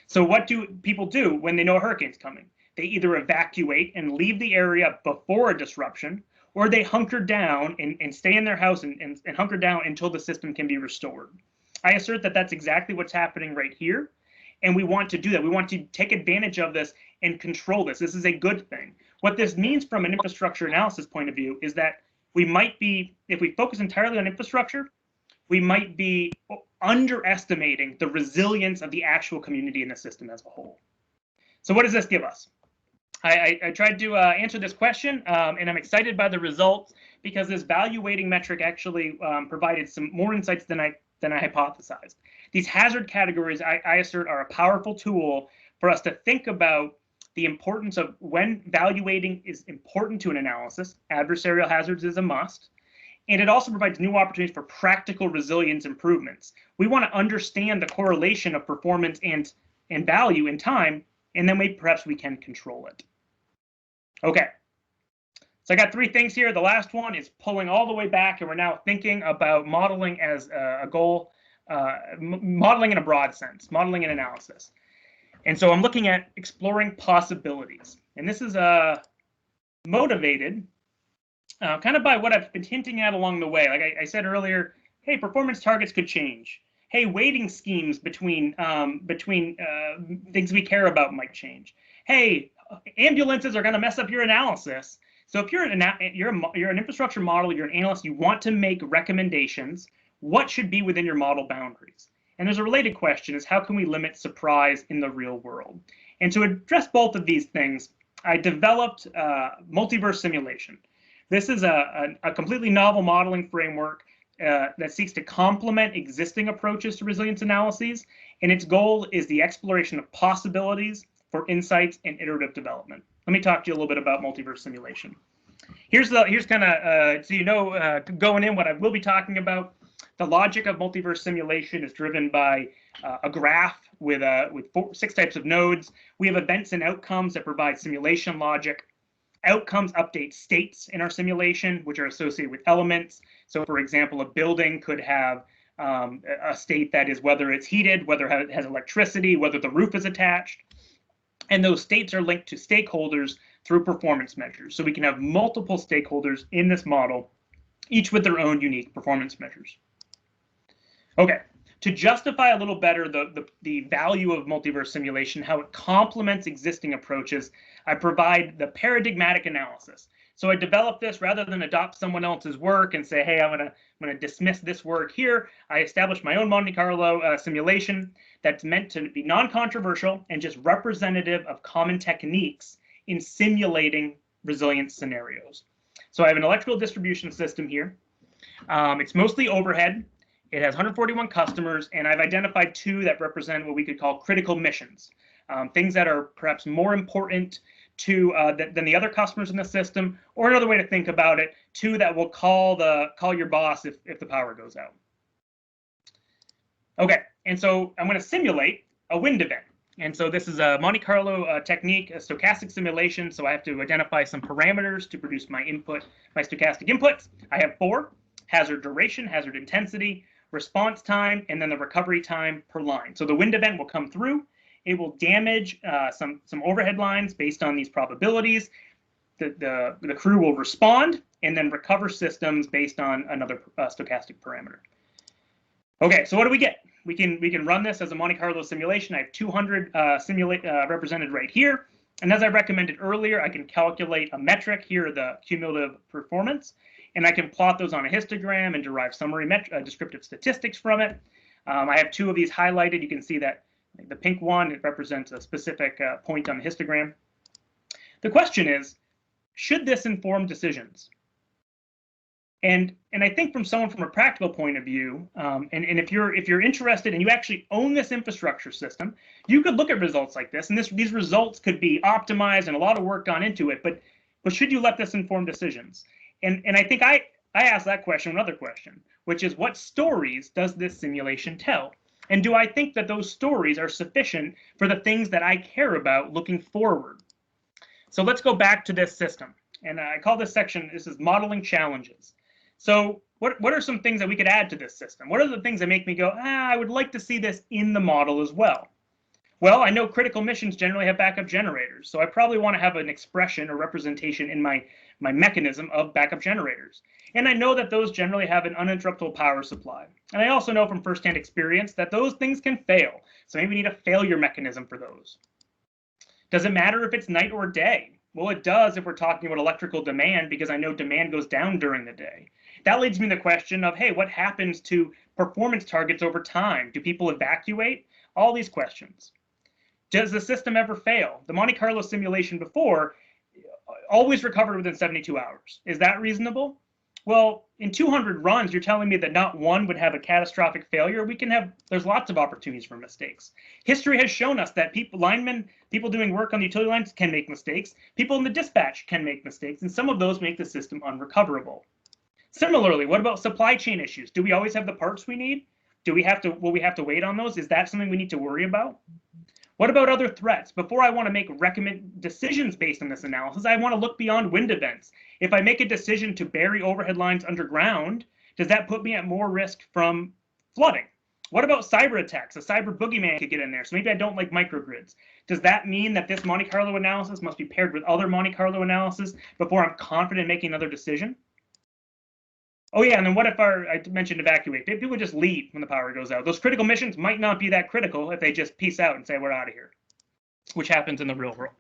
So what do people do when they know a hurricane's coming? They either evacuate and leave the area before a disruption, or they hunker down and stay in their house and hunker down until the system can be restored. I assert that that's exactly what's happening right here, and we want to do that. We want to take advantage of this and control this. This is a good thing. What this means from an infrastructure analysis point of view is that we might be, if we focus entirely on infrastructure, we might be underestimating the resilience of the actual community in the system as a whole. So what does this give us? I tried to answer this question, and I'm excited by the results because this value weighting metric actually provided some more insights than I hypothesized. These hazard categories, I assert, are a powerful tool for us to think about the importance of when value weighting is important to an analysis. Adversarial hazards is a must. And it also provides new opportunities for practical resilience improvements. We want to understand the correlation of performance and value in time, and then perhaps we can control it. Okay, so I got three things here. The last one is pulling all the way back, and we're now thinking about modeling as a goal, modeling in a broad sense, modeling and analysis. And so I'm looking at exploring possibilities. And this is motivated kind of by what I've been hinting at along the way. Like I said earlier, hey, performance targets could change. Hey, weighting schemes between things we care about might change. Hey, ambulances are going to mess up your analysis. So if you're an infrastructure model, you're an analyst, you want to make recommendations, what should be within your model boundaries? And there's a related question is how can we limit surprise in the real world? And to address both of these things, I developed Multiverse Simulation. This is a completely novel modeling framework that seeks to complement existing approaches to resilience analyses, and its goal is the exploration of possibilities for insights and iterative development. Let me talk to you a little bit about Multiverse Simulation. Here's kind of, so you know, going in what I will be talking about. The logic of Multiverse Simulation is driven by a graph with 6 types of nodes. We have events and outcomes that provide simulation logic. Outcomes update states in our simulation, which are associated with elements. So, for example, a building could have a state that is whether it's heated, whether it has electricity, whether the roof is attached. And those states are linked to stakeholders through performance measures. So we can have multiple stakeholders in this model, each with their own unique performance measures. Okay, to justify a little better the value of multiverse simulation, how it complements existing approaches, I provide the paradigmatic analysis. So I developed this rather than adopt someone else's work and say, hey, I'm gonna dismiss this work here. I established my own Monte Carlo simulation that's meant to be non-controversial and just representative of common techniques in simulating resilience scenarios. So I have an electrical distribution system here. It's mostly overhead. It has 141 customers, and I've identified 2 that represent what we could call critical missions, things that are perhaps more important to than the other customers in the system, or another way to think about it, 2 that will call your boss if the power goes out. Okay, and so I'm going to simulate a wind event. And so this is a Monte Carlo technique, a stochastic simulation. So I have to identify some parameters to produce my stochastic inputs. I have 4: hazard duration, hazard intensity, response time, and then the recovery time per line. So the wind event will come through. It will damage some overhead lines based on these probabilities. The crew will respond and then recover systems based on another stochastic parameter. Okay, so what do we get? We can run this as a Monte Carlo simulation. I have 200 represented right here. And as I recommended earlier, I can calculate a metric here, the cumulative performance, and I can plot those on a histogram and derive summary descriptive statistics from it. I have 2 of these highlighted. You can see that the pink one, it represents a specific point on the histogram. The question is, should this inform decisions? And I think from a practical point of view, and if you're interested and you actually own this infrastructure system, you could look at results like this, and these results could be optimized and a lot of work gone into it. But should you let this inform decisions? And I think I asked that question, another question, which is, what stories does this simulation tell? And do I think that those stories are sufficient for the things that I care about looking forward? So let's go back to this system, and I call this section, this is modeling challenges. So what are some things that we could add to this system? What are the things that make me go, I would like to see this in the model as well? Well, I know critical missions generally have backup generators, so I probably want to have an expression or representation in my mechanism of backup generators. And I know that those generally have an uninterruptible power supply. And I also know from firsthand experience that those things can fail, so maybe we need a failure mechanism for those. Does it matter if it's night or day? Well, it does if we're talking about electrical demand, because I know demand goes down during the day. That leads me to the question of, hey, what happens to performance targets over time? Do people evacuate? All these questions. Does the system ever fail? The Monte Carlo simulation before always recovered within 72 hours. Is that reasonable? Well, in 200 runs, you're telling me that not one would have a catastrophic failure. There's lots of opportunities for mistakes. History has shown us that linemen, people doing work on the utility lines can make mistakes. People in the dispatch can make mistakes, and some of those make the system unrecoverable. Similarly, what about supply chain issues? Do we always have the parts we need? Will we have to wait on those? Is that something we need to worry about? What about other threats? Before I want to make decisions based on this analysis, I want to look beyond wind events. If I make a decision to bury overhead lines underground, does that put me at more risk from flooding? What about cyber attacks? A cyber boogeyman could get in there, so maybe I don't like microgrids. Does that mean that this Monte Carlo analysis must be paired with other Monte Carlo analysis before I'm confident in making another decision? Oh yeah, and then what if I mentioned evacuate? People just leave when the power goes out. Those critical missions might not be that critical if they just peace out and say we're out of here, which happens in the real world.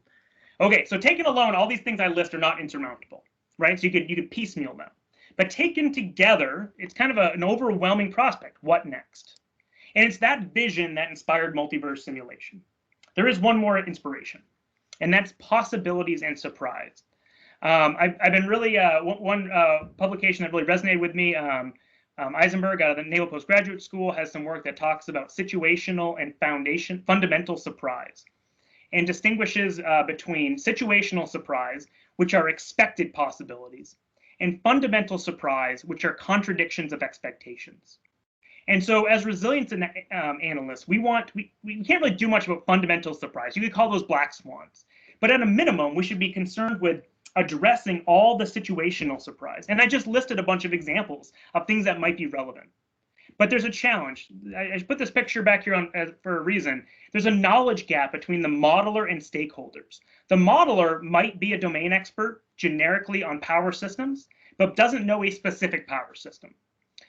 Okay, so taken alone, all these things I list are not insurmountable, right? So you could piecemeal them. But taken together, it's kind of an overwhelming prospect. What next? And it's that vision that inspired multiverse simulation. There is one more inspiration. and that's possibilities and surprise. I've been really, one publication that really resonated with me, Eisenberg out of the Naval Postgraduate School has some work that talks about situational and fundamental surprise, and distinguishes between situational surprise, which are expected possibilities, and fundamental surprise, which are contradictions of expectations. And so as resilience analysts, we can't really do much about fundamental surprise. You could call those black swans. But at a minimum, we should be concerned with addressing all the situational surprise. And I just listed a bunch of examples of things that might be relevant. But there's a challenge. I put this picture back here for a reason. There's a knowledge gap between the modeler and stakeholders. The modeler might be a domain expert generically on power systems, but doesn't know a specific power system.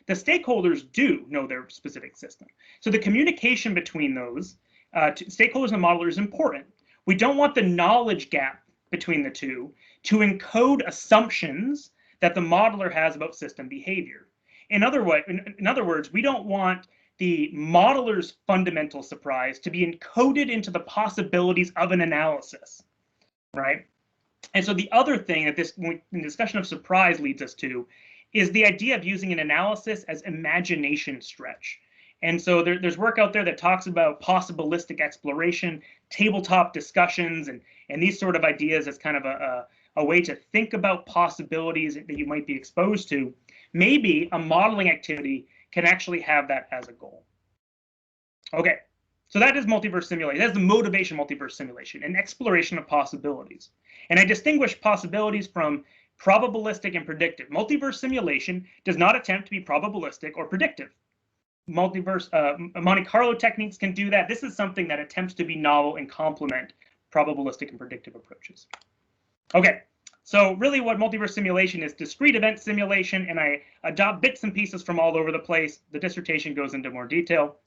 The stakeholders do know their specific system. So the communication between those stakeholders and modelers is important. We don't want the knowledge gap between the two to encode assumptions that the modeler has about system behavior. In other words, we don't want the modeler's fundamental surprise to be encoded into the possibilities of an analysis, right? And so the other thing that this discussion of surprise leads us to is the idea of using an analysis as imagination stretch. And so there's work out there that talks about possibilistic exploration, tabletop discussions, and these sort of ideas as kind of a way to think about possibilities that you might be exposed to. Maybe a modeling activity can actually have that as a goal. Okay, so that is multiverse simulation. That's the motivation multiverse simulation, an exploration of possibilities. And I distinguish possibilities from probabilistic and predictive. Multiverse simulation does not attempt to be probabilistic or predictive. Multiverse Monte Carlo techniques can do that. This is something that attempts to be novel and complement probabilistic and predictive approaches. Okay, so really what multiverse simulation is discrete event simulation, and I adopt bits and pieces from all over the place. The dissertation goes into more detail.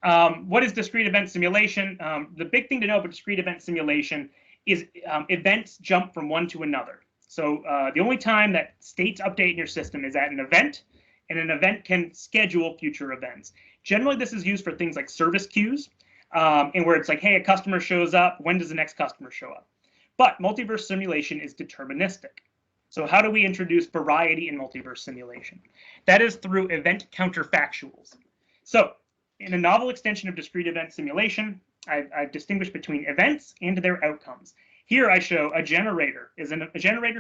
What is discrete event simulation? The big thing to know about discrete event simulation is events jump from one to another. So the only time that states update in your system is at an event, and an event can schedule future events. Generally, this is used for things like service queues, and where it's like, hey, a customer shows up, when does the next customer show up? But multiverse simulation is deterministic. So how do we introduce variety in multiverse simulation? That is through event counterfactuals. So in a novel extension of discrete event simulation, I've distinguished between events and their outcomes. Here I show a generator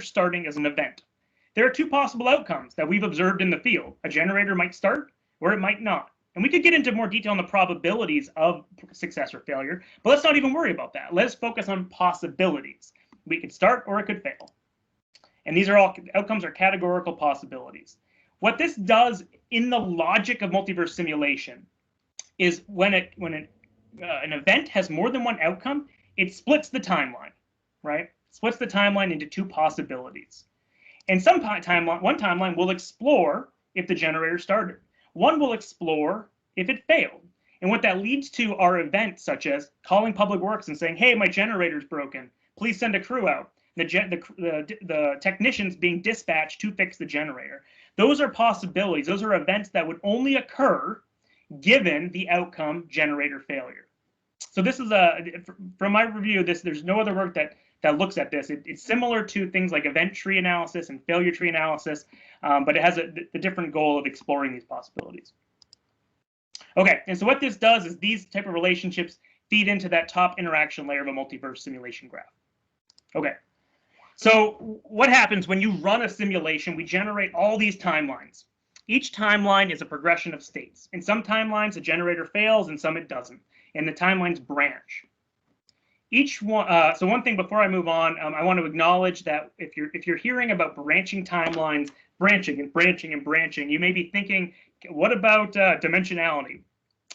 starting as an event. There are two possible outcomes that we've observed in the field. A generator might start or it might not. And we could get into more detail on the probabilities of success or failure, but let's not even worry about that. Let's focus on possibilities. We could start or it could fail. And these are all outcomes are categorical possibilities. What this does in the logic of multiverse simulation is when an event has more than one outcome, it splits the timeline, right? Splits the timeline into two possibilities. And one timeline will explore if the generator started. One will explore if it failed. And what that leads to are events such as calling public works and saying, hey, my generator's broken. Please send a crew out. The technicians being dispatched to fix the generator. Those are possibilities. Those are events that would only occur given the outcome generator failure. So this is from my review, there's no other work that looks at this. It's similar to things like event tree analysis and failure tree analysis, but it has the different goal of exploring these possibilities. Okay, and so what this does is these type of relationships feed into that top interaction layer of a multiverse simulation graph. Okay, so what happens when you run a simulation? We generate all these timelines. Each timeline is a progression of states. In some timelines, a generator fails, and some it doesn't, and the timelines branch. Each one. So one thing before I move on, I want to acknowledge that if you're hearing about branching timelines, branching and branching and branching, you may be thinking, what about dimensionality?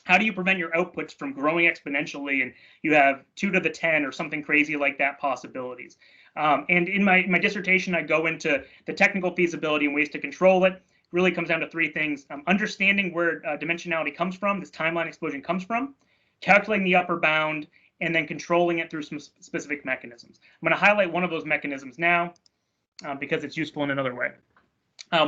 How do you prevent your outputs from growing exponentially and you have 2 to the 10 or something crazy like that possibilities? And in my dissertation, I go into the technical feasibility and ways to control it. It really comes down to 3 things: understanding where dimensionality comes from, this timeline explosion comes from, calculating the upper bound, and then controlling it through some specific mechanisms. I'm going to highlight one of those mechanisms now because it's useful in another way.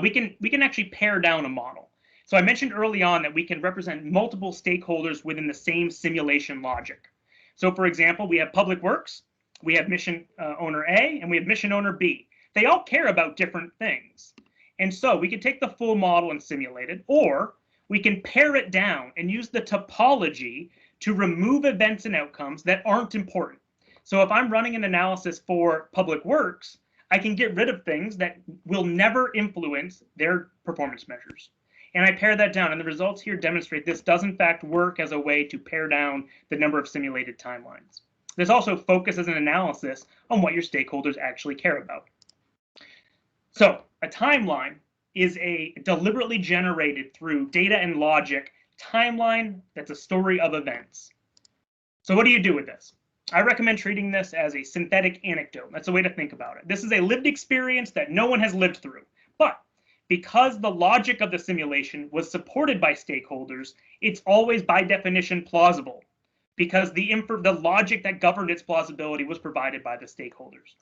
We can actually pare down a model. So I mentioned early on that we can represent multiple stakeholders within the same simulation logic. So for example, we have public works, we have mission owner A, and we have mission owner B. They all care about different things. And so we can take the full model and simulate it, or we can pare it down and use the topology to remove events and outcomes that aren't important. So if I'm running an analysis for public works, I can get rid of things that will never influence their performance measures. And I pare that down, and the results here demonstrate this does in fact work as a way to pare down the number of simulated timelines. This also focuses an analysis on what your stakeholders actually care about. So a timeline is a deliberately generated through data and logic timeline that's a story of events. So what do you do with this? I recommend treating this as a synthetic anecdote. That's a way to think about it. This is a lived experience that no one has lived through. But because the logic of the simulation was supported by stakeholders, it's always by definition plausible, because the logic that governed its plausibility was provided by the stakeholders.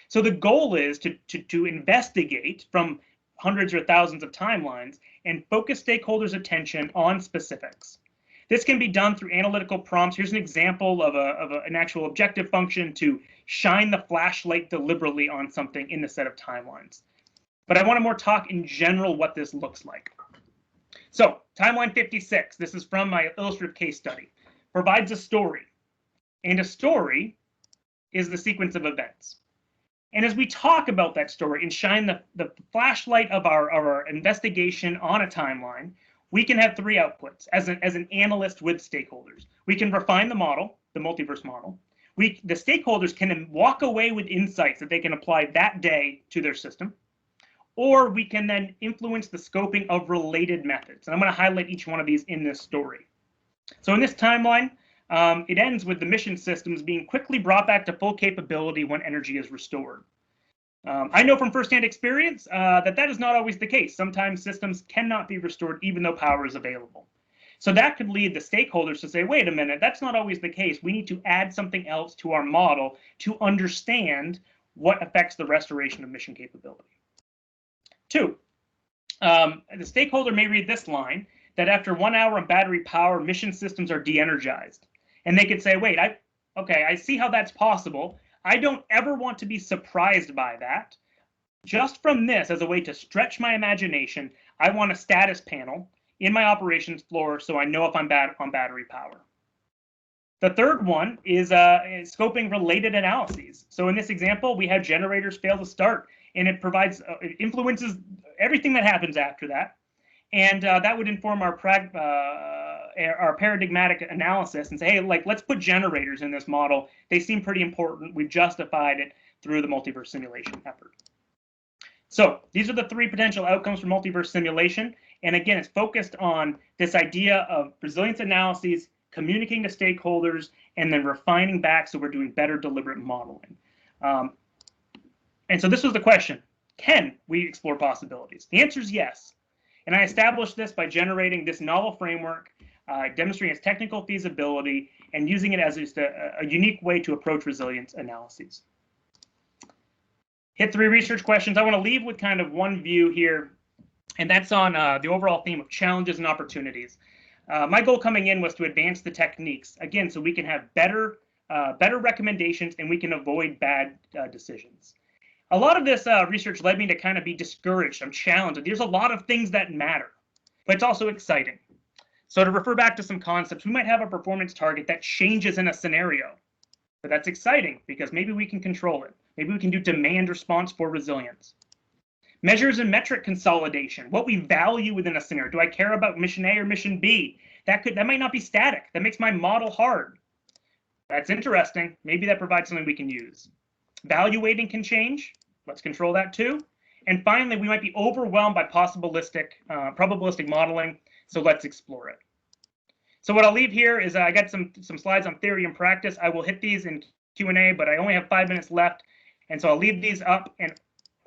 So the goal is to investigate from hundreds or thousands of timelines and focus stakeholders' attention on specifics. This can be done through analytical prompts. Here's an example of an actual objective function to shine the flashlight deliberately on something in the set of timelines. But I want to more talk in general what this looks like. So timeline 56, this is from my illustrative case study, provides a story. And a story is the sequence of events. And as we talk about that story and shine the flashlight of our investigation on a timeline, we can have three outputs as an analyst with stakeholders. We can refine the model, the multiverse model. The stakeholders can walk away with insights that they can apply that day to their system. Or we can then influence the scoping of related methods. And I'm going to highlight each one of these in this story. So in this timeline, it ends with the mission systems being quickly brought back to full capability when energy is restored. I know from firsthand experience that is not always the case. Sometimes systems cannot be restored even though power is available. So that could lead the stakeholders to say, wait a minute, that's not always the case. We need to add something else to our model to understand what affects the restoration of mission capability. 2, the stakeholder may read this line, that after 1 hour of battery power, mission systems are de-energized. And they could say, wait, I see how that's possible. I don't ever want to be surprised by that. Just from this, as a way to stretch my imagination, I want a status panel in my operations floor so I know if I'm bad on battery power. The third one is scoping related analyses. So in this example, we had generators fail to start, and it provides, it influences everything that happens after that. And that would inform our paradigmatic analysis and say, hey, let's put generators in this model. They seem pretty important. We've justified it through the multiverse simulation effort. So these are the 3 potential outcomes for multiverse simulation. And again, it's focused on this idea of resilience analyses, communicating to stakeholders, and then refining back so we're doing better deliberate modeling. And so this was the question. Can we explore possibilities? The answer is yes. And I established this by generating this novel framework, demonstrating its technical feasibility, and using it as just a unique way to approach resilience analyses. Hit 3 research questions. I want to leave with kind of one view here, and that's on the overall theme of challenges and opportunities. My goal coming in was to advance the techniques, again, so we can have better recommendations and we can avoid bad decisions. A lot of this research led me to kind of be discouraged. I'm challenged. There's a lot of things that matter, but it's also exciting. So to refer back to some concepts, we might have a performance target that changes in a scenario, but that's exciting because maybe we can control it. Maybe we can do demand response for resilience. Measures and metric consolidation, what we value within a scenario. Do I care about mission A or mission B? That might not be static. That makes my model hard. That's interesting. Maybe that provides something we can use. Value weighting can change. Let's control that too. And finally, we might be overwhelmed by probabilistic modeling. So let's explore it. So what I'll leave here is I got some slides on theory and practice. I will hit these in Q&A, but I only have 5 minutes left. And so I'll leave these up and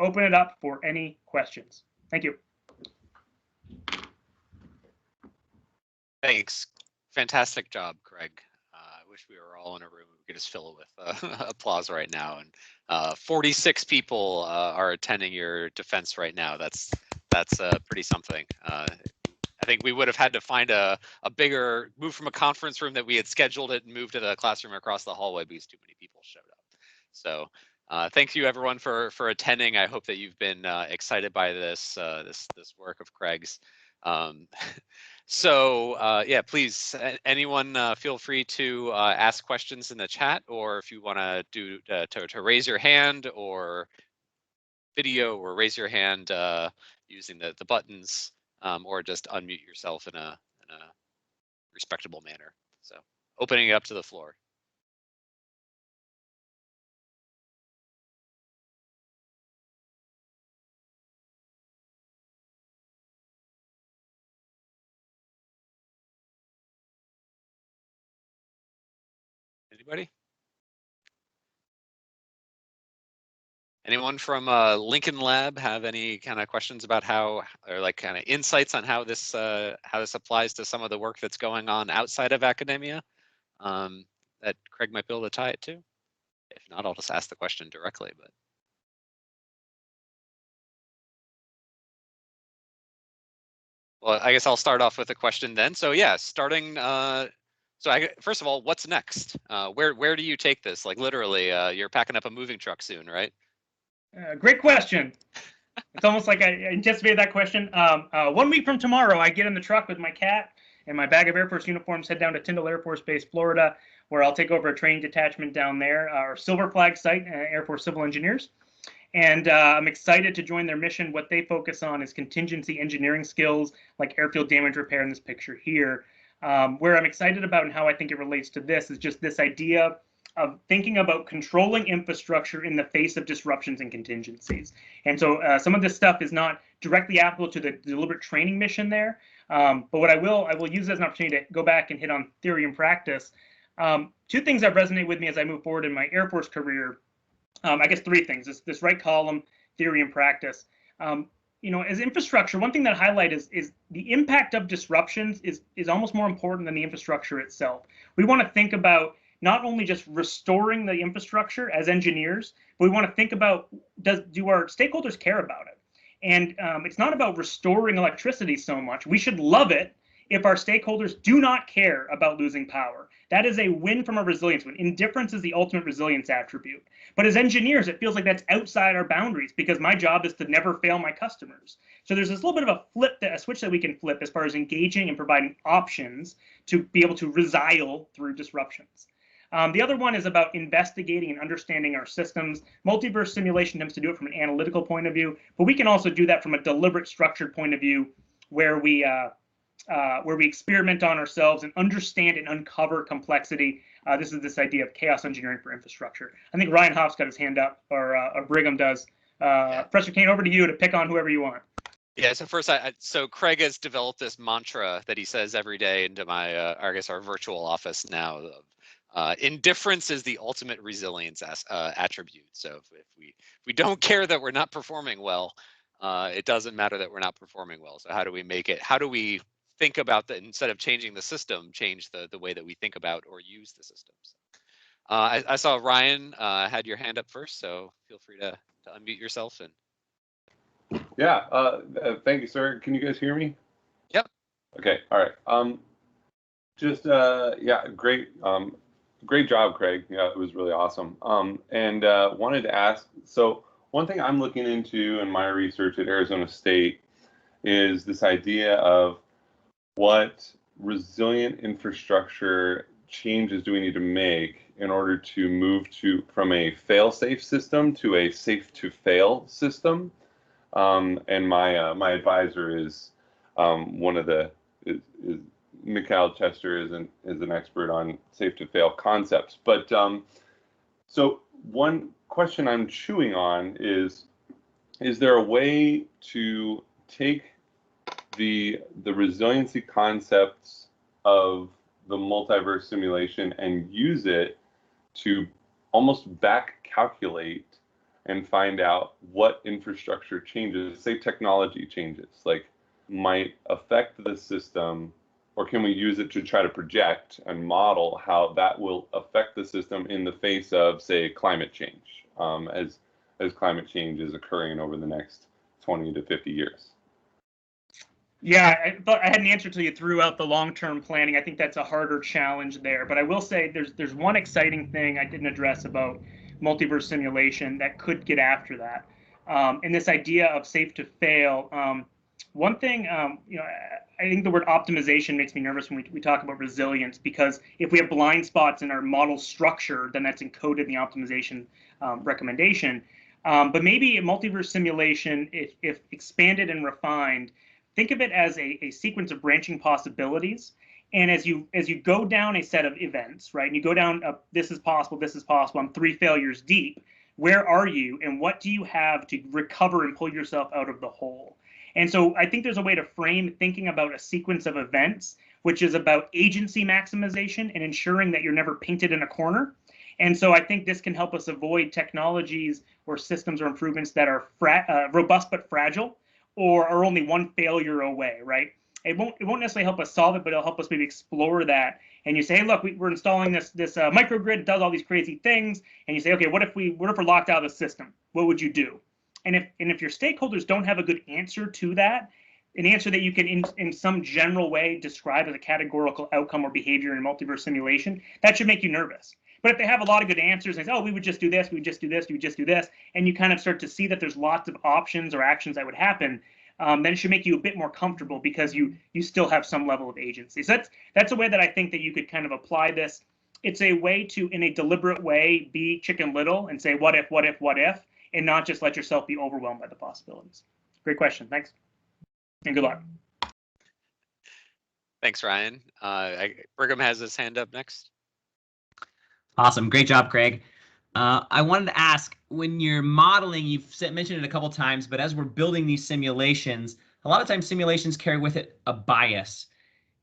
open it up for any questions. Thank you. Thanks. Fantastic job, Craig. I wish we were all in a room. We could just fill it with applause right now. And 46 people are attending your defense right now. That's pretty something. I think we would have had to find a bigger move from a conference room that we had scheduled it and move to the classroom across the hallway because too many people showed up. So thank you everyone for attending. I hope that you've been excited by this this work of Craig's. So yeah, please, anyone feel free to ask questions in the chat, or if you want to do to raise your hand or video or raise your hand using the buttons, or just unmute yourself in a respectable manner. So opening it up to the floor. Anybody? Anyone from Lincoln Lab have any kind of questions about how, or like kind of insights on how this applies to some of the work that's going on outside of academia, that Craig might be able to tie it to? If not, I'll just ask the question directly. But well, I guess I'll start off with a question then. So yeah, starting. So first of all, what's next? Where do you take this? Like literally, you're packing up a moving truck soon, right? Great question. It's almost like I anticipated that question. 1 week from tomorrow, I get in the truck with my cat and my bag of Air Force uniforms, head down to Tyndall Air Force Base, Florida, where I'll take over a training detachment down there, our Silver Flag site, Air Force Civil Engineers. And I'm excited to join their mission. What they focus on is contingency engineering skills, like airfield damage repair in this picture here. Where I'm excited about and how I think it relates to this is just this idea of thinking about controlling infrastructure in the face of disruptions and contingencies. And so some of this stuff is not directly applicable to the deliberate training mission there. But what I will use as an opportunity to go back and hit on theory and practice. Two things that resonate with me as I move forward in my Air Force career. I guess three things: this right column, theory and practice. You know, as infrastructure, one thing that I highlight is the impact of disruptions is almost more important than the infrastructure itself. We want to think about not only just restoring the infrastructure as engineers, but we want to think about do our stakeholders care about it? And it's not about restoring electricity so much. We should love it if our stakeholders do not care about losing power. That is a win from a resilience win. Indifference is the ultimate resilience attribute. But as engineers, it feels like that's outside our boundaries because my job is to never fail my customers. So there's this little bit of a switch that we can flip as far as engaging and providing options to be able to resile through disruptions. The other one is about investigating and understanding our systems. Multiverse simulation tends to do it from an analytical point of view, but we can also do that from a deliberate, structured point of view, where we experiment on ourselves and understand and uncover complexity. This is this idea of chaos engineering for infrastructure. I think Ryan Hoff's got his hand up, or Brigham does. Professor Kane, over to you to pick on whoever you want. Yeah, so first, so Craig has developed this mantra that he says every day into my, I guess, our virtual office now. Indifference is the ultimate resilience attribute. So if we don't care that we're not performing well, it doesn't matter that we're not performing well. So how do we make it? How do we think about that instead of changing the system, change the way that we think about or use the systems? I saw Ryan had your hand up first, so feel free to unmute yourself. And yeah, thank you, sir. Can you guys hear me? Yep. Okay. All right. Yeah, great job, Craig. Yeah, it was really awesome. And wanted to ask, so one thing I'm looking into in my research at Arizona State is this idea of what resilient infrastructure changes do we need to make in order to move from a fail-safe system to a safe-to-fail system. And my advisor is Mikhail Chester is an expert on safe-to-fail concepts. But so one question I'm chewing on is there a way to take the resiliency concepts of the multiverse simulation and use it to almost back calculate and find out what infrastructure changes, say technology changes, like might affect the system, or can we use it to try to project and model how that will affect the system in the face of, say, climate change, as climate change is occurring over the next 20 to 50 years? Yeah, I thought I had an answer to you throughout the long-term planning. I think that's a harder challenge there. But I will say there's one exciting thing I didn't address about multiverse simulation that could get after that. And this idea of safe to fail. One thing, I think the word optimization makes me nervous when we talk about resilience, because if we have blind spots in our model structure, then that's encoded in the optimization recommendation. But maybe a multiverse simulation, if expanded and refined, think of it as a sequence of branching possibilities. And as you go down a set of events, right, and you go down, this is possible, I'm 3 failures deep. Where are you, and what do you have to recover and pull yourself out of the hole? And so I think there's a way to frame thinking about a sequence of events, which is about agency maximization and ensuring that you're never painted in a corner. And so I think this can help us avoid technologies or systems or improvements that are robust but fragile, or are only one failure away, right? It won't necessarily help us solve it, but it'll help us maybe explore that. And you say, hey, look, we're installing this microgrid. It does all these crazy things. And you say, okay, what if we're locked out of the system? What would you do? And if your stakeholders don't have a good answer to that, an answer that you can in some general way describe as a categorical outcome or behavior in multiverse simulation, that should make you nervous. But if they have a lot of good answers, they say, oh, we would just do this, we would just do this, we would just do this, and you kind of start to see that there's lots of options or actions that would happen, then it should make you a bit more comfortable, because you still have some level of agency. So that's a way that I think that you could kind of apply this. It's a way to, in a deliberate way, be Chicken Little and say, what if, what if, what if, and not just let yourself be overwhelmed by the possibilities. Great question. Thanks. And good luck. Thanks, Ryan. Brigham has his hand up next. Awesome. Great job, Craig. I wanted to ask, when you're modeling, you've mentioned it a couple times, but as we're building these simulations, a lot of times simulations carry with it a bias.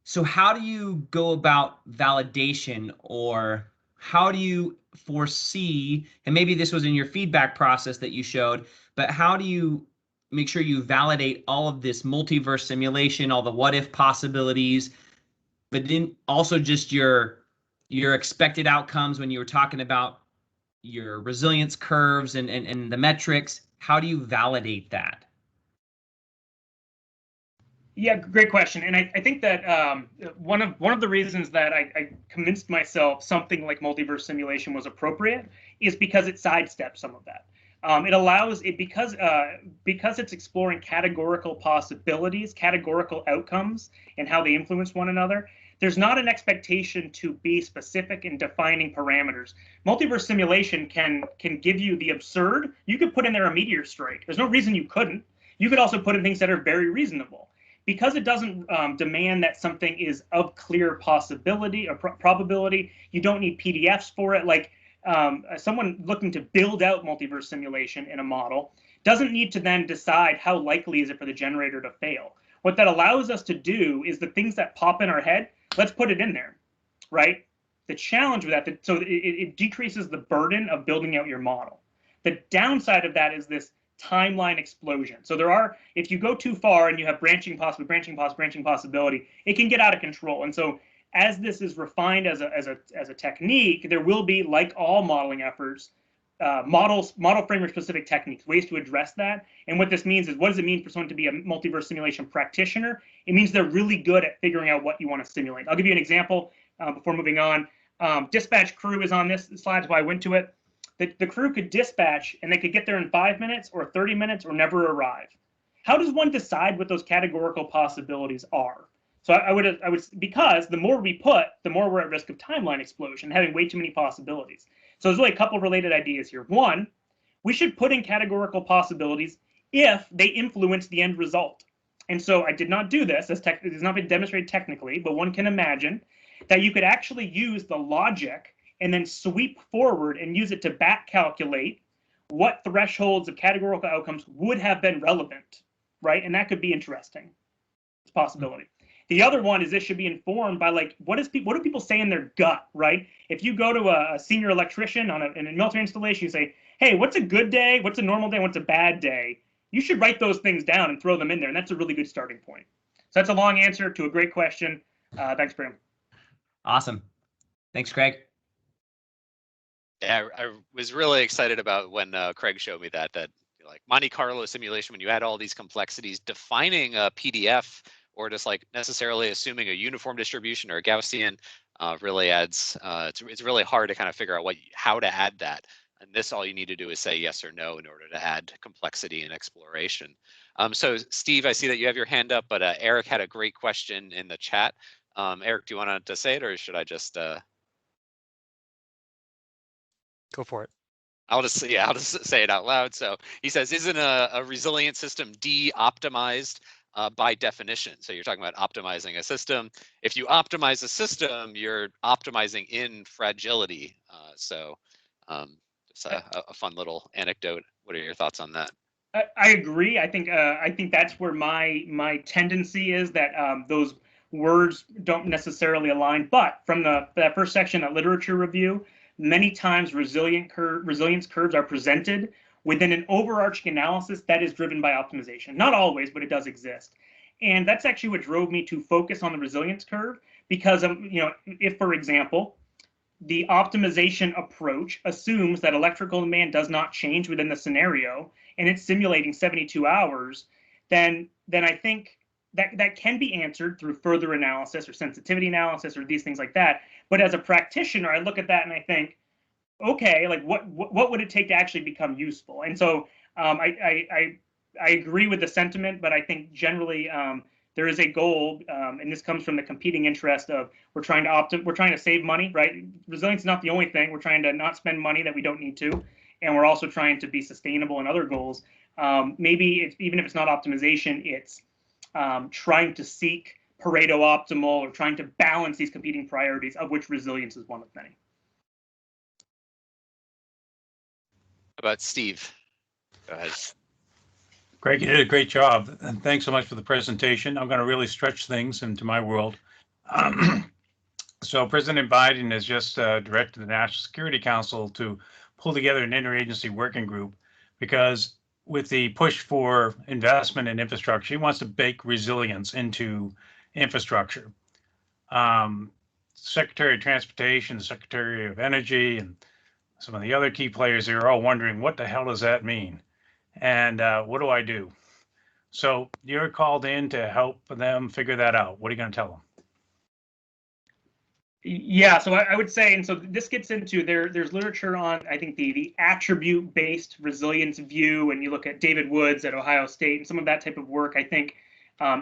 So how do you go about validation, or how do you foresee, and maybe this was in your feedback process that you showed, but how do you make sure you validate all of this multiverse simulation, all the what if possibilities, but then also just your expected outcomes when you were talking about your resilience curves and the metrics? How do you validate that? Yeah, great question. And I think that one of the reasons that I convinced myself something like multiverse simulation was appropriate is because it sidesteps some of that. It allows it, because it's exploring categorical possibilities, categorical outcomes, and how they influence one another. There's not an expectation to be specific in defining parameters. Multiverse simulation can give you the absurd. You could put in there a meteor strike. There's no reason you couldn't. You could also put in things that are very reasonable. Because it doesn't demand that something is of clear possibility or probability, you don't need PDFs for it. Like someone looking to build out multiverse simulation in a model doesn't need to then decide how likely is it for the generator to fail. What that allows us to do is the things that pop in our head, let's put it in there, right? The challenge with that, so it decreases the burden of building out your model. The downside of that is this timeline explosion. So there are, if you go too far and you have branching possibility, it can get out of control. And so as this is refined as a technique, there will be, like all modeling efforts, model framework specific techniques, ways to address that. And what this means is, what does it mean for someone to be a multiverse simulation practitioner? It means they're really good at figuring out what you want to simulate. I'll give you an example before moving on. Dispatch crew is on this slide, so I went to it. The crew could dispatch and they could get there in 5 minutes or 30 minutes or never arrive. How does one decide what those categorical possibilities are? So I would, because the more we put, the more we're at risk of timeline explosion, having way too many possibilities. So there's really a couple related ideas here. One, we should put in categorical possibilities if they influence the end result. And so I did not do this, it has not been demonstrated technically, but one can imagine that you could actually use the logic and then sweep forward and use it to back calculate what thresholds of categorical outcomes would have been relevant, right? And that could be interesting. It's a possibility. The other one is this should be informed by, like, what do people say in their gut, right? If you go to a senior electrician in a military installation, you say, hey, what's a good day? What's a normal day? What's a bad day? You should write those things down and throw them in there. And that's a really good starting point. So that's a long answer to a great question. Thanks, Graham. Awesome. Thanks, Craig. Yeah, I was really excited about when Craig showed me that like Monte Carlo simulation, when you add all these complexities, defining a PDF or just like necessarily assuming a uniform distribution or a Gaussian really adds, it's really hard to kind of figure out how to add that. And this, all you need to do is say yes or no in order to add complexity and exploration. So Steve, I see that you have your hand up, but Eric had a great question in the chat. Eric, do you want to say it, or should I just? Go for it. I'll just say it out loud. So he says, isn't a resilient system de-optimized by definition? So you're talking about optimizing a system. If you optimize a system, you're optimizing in fragility. Just a fun little anecdote. What are your thoughts on that? I agree. I think that's where my tendency is, that those words don't necessarily align. But from that first section, that literature review, many times resilience curves are presented within an overarching analysis that is driven by optimization. Not always, but it does exist. And that's actually what drove me to focus on the resilience curve, because if, for example, the optimization approach assumes that electrical demand does not change within the scenario, and it's simulating 72 hours, then I think that can be answered through further analysis or sensitivity analysis or these things like that. But as a practitioner, I look at that and I think, okay, like what would it take to actually become useful? And so I agree with the sentiment, but I think generally there is a goal, and this comes from the competing interest of we're trying to save money, right? Resilience is not the only thing. We're trying to not spend money that we don't need to, and we're also trying to be sustainable in other goals. Maybe even if it's not optimization, it's trying to seek Pareto optimal, or trying to balance these competing priorities, of which resilience is one of many. How about Steve? Go ahead. Greg, you did a great job, and thanks so much for the presentation. I'm going to really stretch things into my world. So President Biden has just directed the National Security Council to pull together an interagency working group, because with the push for investment in infrastructure, he wants to bake resilience into infrastructure. Secretary of Transportation, the Secretary of Energy, and some of the other key players here are all wondering, what the hell does that mean? And what do I do? So you're called in to help them figure that out. What are you going to tell them? Yeah, so I would say, and so this gets into there's literature on, I think, the attribute-based resilience view, and you look at David Woods at Ohio State, and some of that type of work, I think,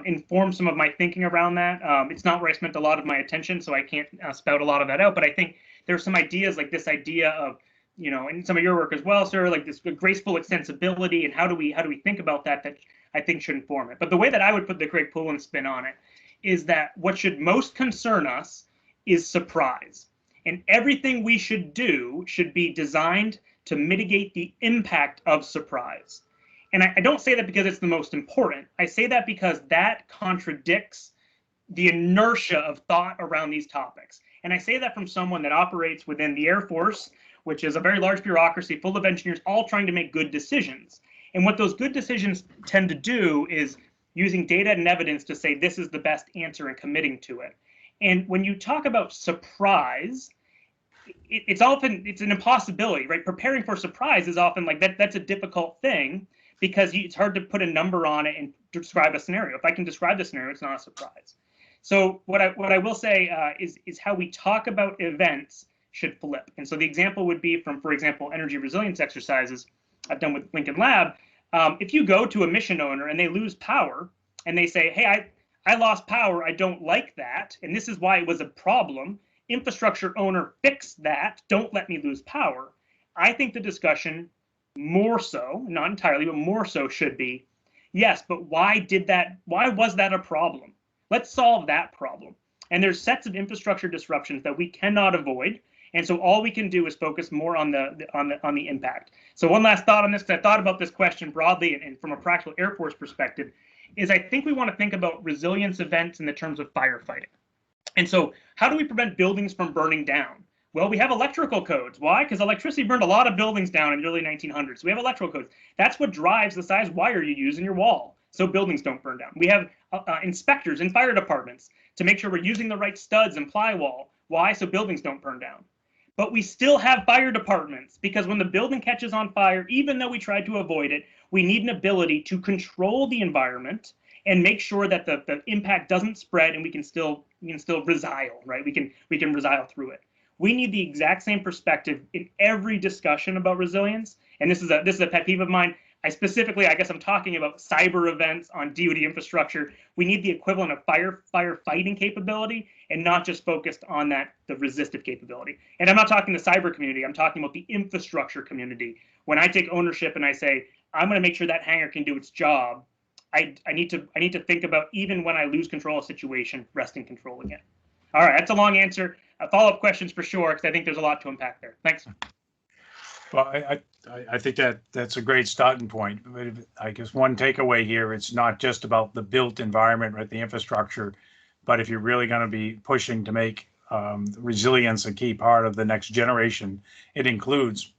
informs some of my thinking around that. It's not where I spent a lot of my attention, so I can't spout a lot of that out, but I think there's some ideas, like this idea of, and some of your work as well, sir, like this graceful extensibility, and how do we think about that I think should inform it. But the way that I would put the Craig Poulin spin on it is that what should most concern us is surprise. And everything we should do should be designed to mitigate the impact of surprise. And I don't say that because it's the most important. I say that because that contradicts the inertia of thought around these topics. And I say that from someone that operates within the Air Force, which is a very large bureaucracy full of engineers all trying to make good decisions. And what those good decisions tend to do is using data and evidence to say this is the best answer and committing to it. And when you talk about surprise, it's an impossibility, right? Preparing for surprise is often like that's a difficult thing, because it's hard to put a number on it and describe a scenario. If I can describe the scenario, it's not a surprise. So what I will say is how we talk about events should flip. And so the example would be from, for example, energy resilience exercises I've done with Lincoln Lab. If you go to a mission owner and they lose power and they say, hey, I lost power, I don't like that, and this is why it was a problem. Infrastructure owner, fix that, don't let me lose power. I think the discussion more so, not entirely, but more so should be, yes, but why was that a problem? Let's solve that problem. And there's sets of infrastructure disruptions that we cannot avoid. And so all we can do is focus more on the impact. So one last thought on this, because I thought about this question broadly and from a practical Air Force perspective, is I think we want to think about resilience events in the terms of firefighting. And so how do we prevent buildings from burning down? Well, we have electrical codes. Why? Because electricity burned a lot of buildings down in the early 1900s. So we have electrical codes. That's what drives the size wire you use in your wall, so buildings don't burn down. We have inspectors in fire departments to make sure we're using the right studs and plywall. Why? So buildings don't burn down. But we still have fire departments, because when the building catches on fire, even though we tried to avoid it, we need an ability to control the environment and make sure that the impact doesn't spread and we can still resile, right? We can resile through it. We need the exact same perspective in every discussion about resilience. And this is a pet peeve of mine. I guess I'm talking about cyber events on DoD infrastructure. We need the equivalent of firefighting capability and not just focused on the resistive capability. And I'm not talking the cyber community. I'm talking about the infrastructure community. When I take ownership and I say, I'm going to make sure that hangar can do its job, I need to think about, even when I lose control of a situation, wresting control again. All right, that's a long answer. Follow-up questions for sure, because I think there's a lot to unpack there. Thanks. Well, I think that's a great starting point. But I guess one takeaway here, it's not just about the built environment, right, the infrastructure, but if you're really going to be pushing to make resilience a key part of the next generation, it includes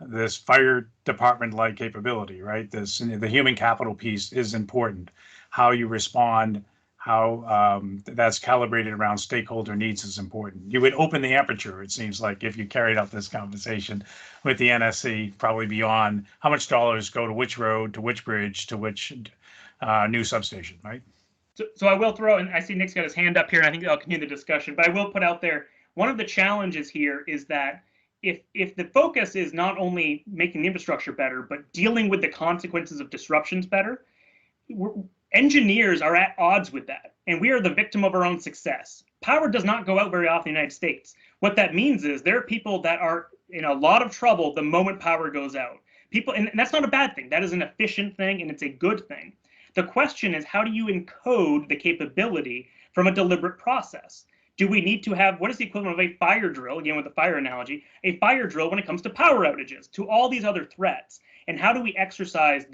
this fire department-like capability, right? The human capital piece is important. How you respond, how that's calibrated around stakeholder needs is important. You would open the aperture, it seems like, if you carried out this conversation with the NSC, probably beyond how much dollars go to which road, to which bridge, to which new substation, right? So I will throw, and I see Nick's got his hand up here, and I think I'll continue the discussion, but I will put out there, one of the challenges here is that if the focus is not only making the infrastructure better, but dealing with the consequences of disruptions better, engineers are at odds with that, and we are the victim of our own success. Power does not go out very often in the United States. What that means is there are people that are in a lot of trouble the moment power goes out. And that's not a bad thing. That is an efficient thing, and it's a good thing. The question is, how do you encode the capability from a deliberate process? Do we need to have, what is the equivalent of a fire drill, again with the fire analogy, a fire drill when it comes to power outages, to all these other threats? And how do we exercise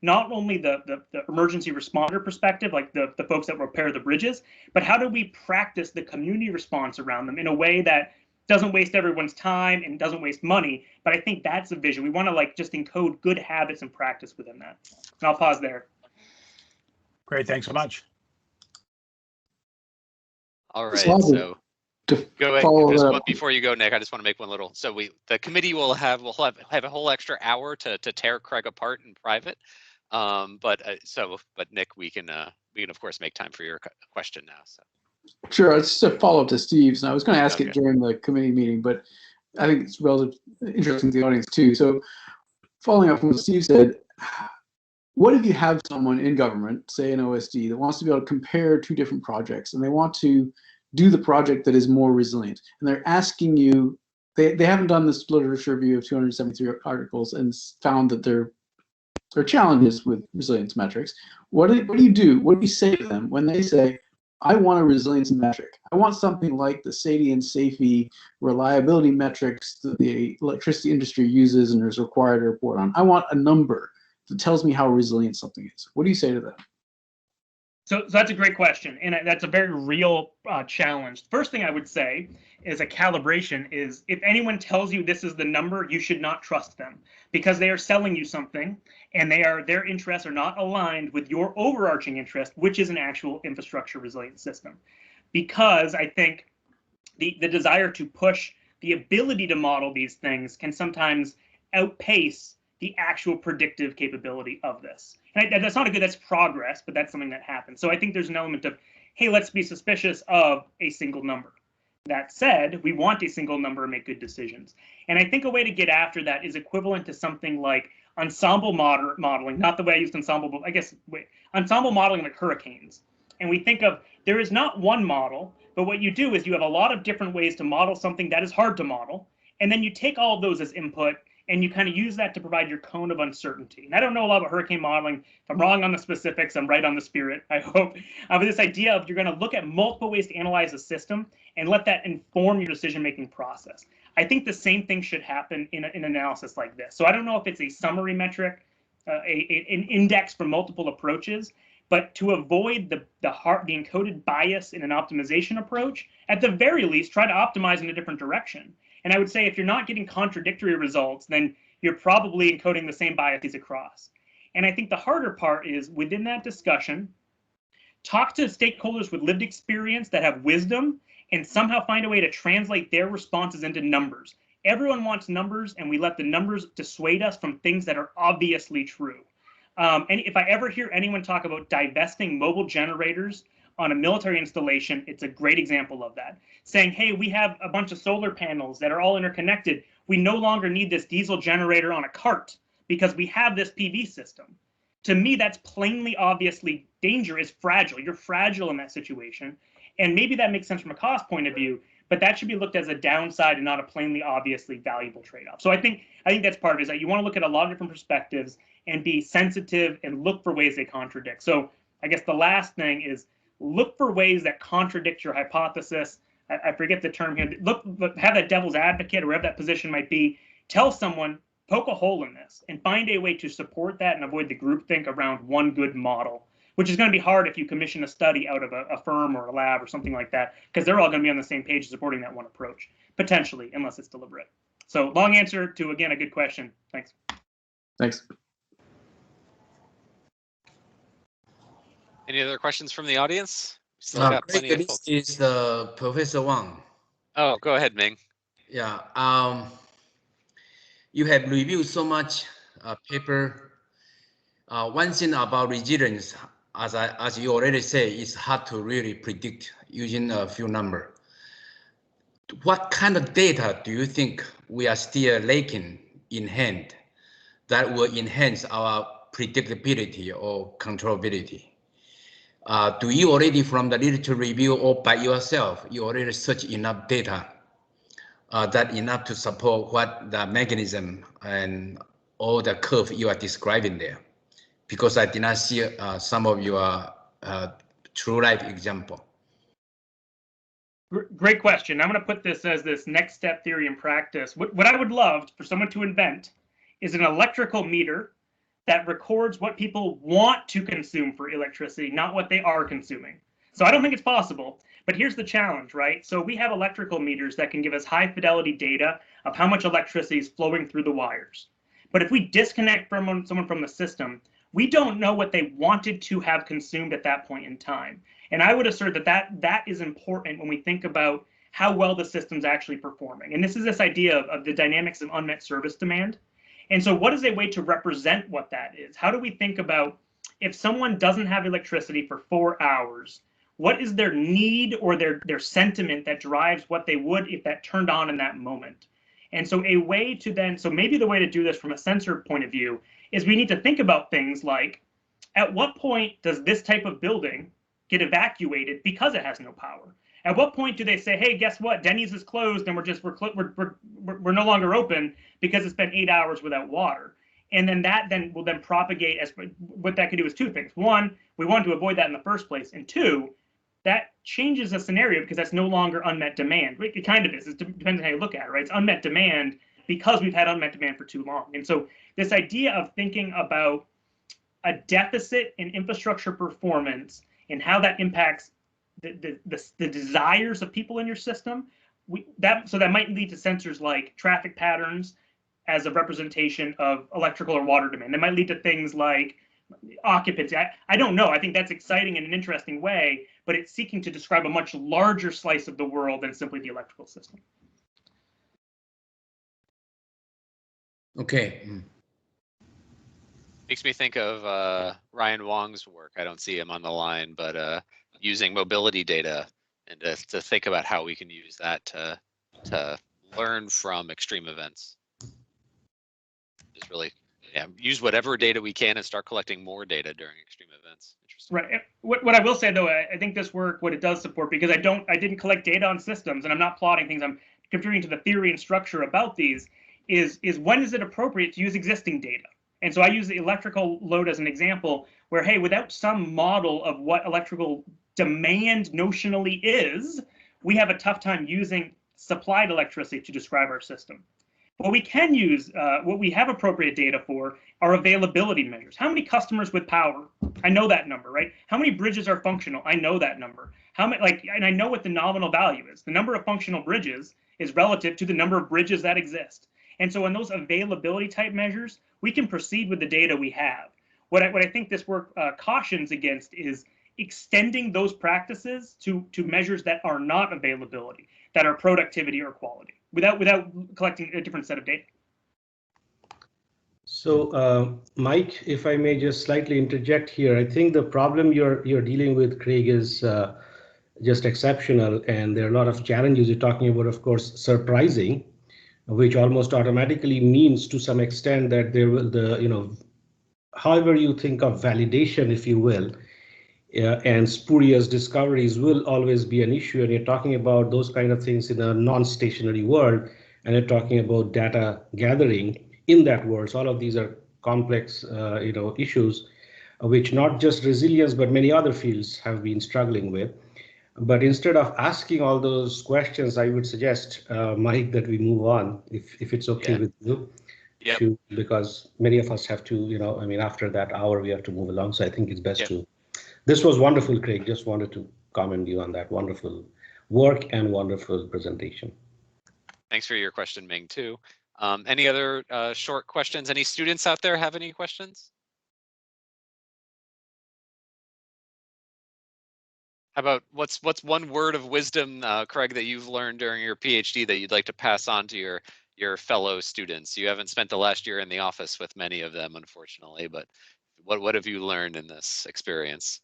not only the emergency responder perspective, like the folks that repair the bridges, but how do we practice the community response around them in a way that doesn't waste everyone's time and doesn't waste money? But I think that's the vision. We want to just encode good habits and practice within that. And I'll pause there. Great, thanks so much. All right, so go ahead. Before you go, Nick, I just want to make one little. So the committee will have a whole extra hour to tear Craig apart in private. But Nick, we can of course make time for your question now. So. Sure, it's just a follow up to Steve's, and I was going to ask it during the committee meeting, but I think it's relatively interesting to the audience too. So, following up from what Steve said, what if you have someone in government, say an OSD, that wants to be able to compare two different projects, and they want to do the project that is more resilient, and they're asking you, they haven't done this literature review of 273 articles and found that there are challenges with resilience metrics. What do you do? What do you say to them when they say, I want a resilience metric? I want something like the SAIDI and SAIFI reliability metrics that the electricity industry uses and is required to report on. I want a number that tells me how resilient something is. What do you say to them? So that's a great question, and that's a very real challenge. First thing I would say is a calibration is, if anyone tells you this is the number, you should not trust them, because they are selling you something, and their interests are not aligned with your overarching interest, which is an actual infrastructure resilience system. Because I think the desire to push the ability to model these things can sometimes outpace the actual predictive capability of this. And that's not that's progress, but that's something that happens. So I think there's an element of, hey, let's be suspicious of a single number. That said, we want a single number and make good decisions. And I think a way to get after that is equivalent to something like ensemble modeling, not the way I used ensemble, but I guess ensemble modeling like hurricanes. And we think of, there is not one model, but what you do is you have a lot of different ways to model something that is hard to model. And then you take all of those as input, and you kind of use that to provide your cone of uncertainty. And I don't know a lot about hurricane modeling. If I'm wrong on the specifics, I'm right on the spirit, I hope. But this idea of you're going to look at multiple ways to analyze a system and let that inform your decision-making process. I think the same thing should happen in an analysis like this. So I don't know if it's a summary metric, an index for multiple approaches, but to avoid the encoded bias in an optimization approach, at the very least, try to optimize in a different direction. And I would say if you're not getting contradictory results, then you're probably encoding the same biases across. And I think the harder part is, within that discussion, talk to stakeholders with lived experience that have wisdom, and somehow find a way to translate their responses into numbers. Everyone wants numbers, and we let the numbers dissuade us from things that are obviously true. And if I ever hear anyone talk about divesting mobile generators on a military installation, it's a great example of that. Saying, hey, we have a bunch of solar panels that are all interconnected. We no longer need this diesel generator on a cart because we have this PV system. To me, that's plainly, obviously, danger is fragile. You're fragile in that situation. And maybe that makes sense from a cost point of view, but that should be looked as a downside and not a plainly, obviously valuable trade-off. So I think that's part of it, is that you want to look at a lot of different perspectives and be sensitive and look for ways they contradict. So I guess the last thing is look for ways that contradict your hypothesis. I forget the term here. Look, have that devil's advocate or whatever that position might be. Tell someone, poke a hole in this and find a way to support that and avoid the groupthink around one good model, which is going to be hard if you commission a study out of a firm or a lab or something like that, because they're all going to be on the same page supporting that one approach, potentially, unless it's deliberate. So long answer to, again, a good question. Thanks. Thanks. Any other questions from the audience? Still got plenty of folks. This is Professor Wang. Oh, go ahead, Ming. Yeah. You have reviewed so much paper. One thing about resilience, as you already say, it's hard to really predict using a few numbers. What kind of data do you think we are still lacking in hand that will enhance our predictability or controllability? Do you already, from the literature review or by yourself, you already search enough data that enough to support what the mechanism and all the curve you are describing there? Because I did not see some of your true life example. Great question. I'm going to put this as this next step theory in practice. What I would love for someone to invent is an electrical meter that records what people want to consume for electricity, not what they are consuming. So I don't think it's possible, but here's the challenge, right? So we have electrical meters that can give us high fidelity data of how much electricity is flowing through the wires. But if we disconnect someone from the system, we don't know what they wanted to have consumed at that point in time. And I would assert that is important when we think about how well the system's actually performing. And this is this idea of the dynamics of unmet service demand. And so what is a way to represent what that is? How do we think about if someone doesn't have electricity for 4 hours, what is their need or their sentiment that drives what they would if that turned on in that moment? And so a way to then, so maybe the way to do this from a sensor point of view is we need to think about things like, at what point does this type of building get evacuated because it has no power? At what point do they say, hey, guess what? Denny's is closed and we're no longer open because it's been 8 hours without water. And then that will propagate as what that could do is two things. One, we want to avoid that in the first place. And two, that changes the scenario because that's no longer unmet demand. It kind of is. It depends on how you look at it, right? It's unmet demand because we've had unmet demand for too long. And so this idea of thinking about a deficit in infrastructure performance and how that impacts the desires of people in your system, that might lead to sensors like traffic patterns as a representation of electrical or water demand. That might lead to things like occupancy. I don't know. I think that's exciting in an interesting way, but it's seeking to describe a much larger slice of the world than simply the electrical system. Okay. Makes me think of Ryan Wong's work. I don't see him on the line, but using mobility data and to think about how we can use that to learn from extreme events. Just really, use whatever data we can and start collecting more data during extreme events. Interesting. Right. What I will say though, I think this work, what it does support, because I didn't collect data on systems and I'm not plotting things, I'm contributing to the theory and structure about these, is when is it appropriate to use existing data? And so I use the electrical load as an example where, hey, without some model of what electrical demand notionally is, we have a tough time using supplied electricity to describe our system. What we can use, what we have appropriate data for are availability measures. How many customers with power? I know that number, right? How many bridges are functional? I know that number. How many, and I know what the nominal value is. The number of functional bridges is relative to the number of bridges that exist. And so in those availability type measures, we can proceed with the data we have. What I think this work cautions against is extending those practices to measures that are not availability, that are productivity or quality, without collecting a different set of data. So, Mike, if I may just slightly interject here, I think the problem you're dealing with, Craig, is just exceptional, and there are a lot of challenges you're talking about. Of course, surprising, which almost automatically means to some extent that there will however you think of validation, if you will, and spurious discoveries will always be an issue. And you're talking about those kind of things in a non-stationary world, and you're talking about data gathering in that world. So all of these are complex, issues, which not just resilience, but many other fields have been struggling with. But instead of asking all those questions, I would suggest, Mike, that we move on, if it's okay with you. Yep. Because many of us have to, after that hour, we have to move along. So I think it's best to. This was wonderful, Craig. Just wanted to comment you on that wonderful work and wonderful presentation. Thanks for your question, Ming, too. Any other short questions? Any students out there have any questions? How about what's one word of wisdom, Craig, that you've learned during your PhD that you'd like to pass on to your fellow students? You haven't spent the last year in the office with many of them, unfortunately, but what have you learned in this experience?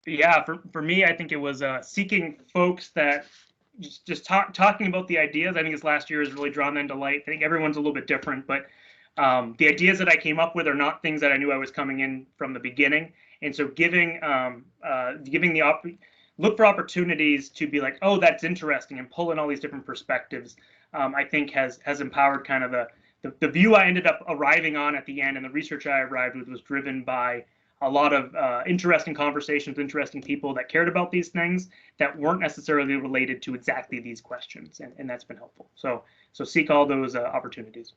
Yeah, for me, I think it was seeking folks that just talking about the ideas. I think this last year has really drawn them to light. I think everyone's a little bit different, but the ideas that I came up with are not things that I knew I was coming in from the beginning. And so giving the look for opportunities to be like, oh, that's interesting, and pull in all these different perspectives, I think has empowered kind of the view I ended up arriving on at the end, and the research I arrived with was driven by a lot of interesting conversations, interesting people that cared about these things that weren't necessarily related to exactly these questions, and that's been helpful. So seek all those opportunities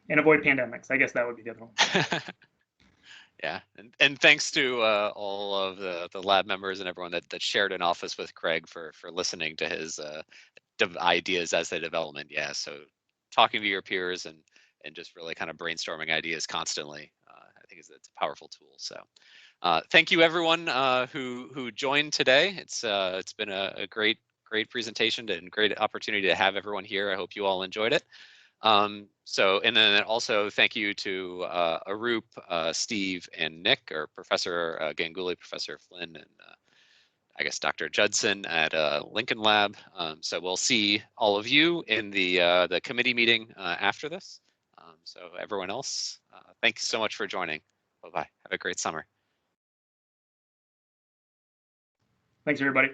and avoid pandemics. I guess that would be the other one. Yeah, and thanks to all of the lab members and everyone that shared an office with Craig for listening to his ideas as they development. Yeah, so talking to your peers and just really kind of brainstorming ideas constantly, I think it's a powerful tool. So thank you everyone who joined today. It's been a great presentation and great opportunity to have everyone here. I hope you all enjoyed it. And then also thank you to Arup, Steve, and Nick, or Professor Ganguly, Professor Flynn, and I guess Dr. Judson at Lincoln Lab. So we'll see all of you in the committee meeting after this. So everyone else, thanks so much for joining. Bye-bye. Have a great summer. Thanks, everybody.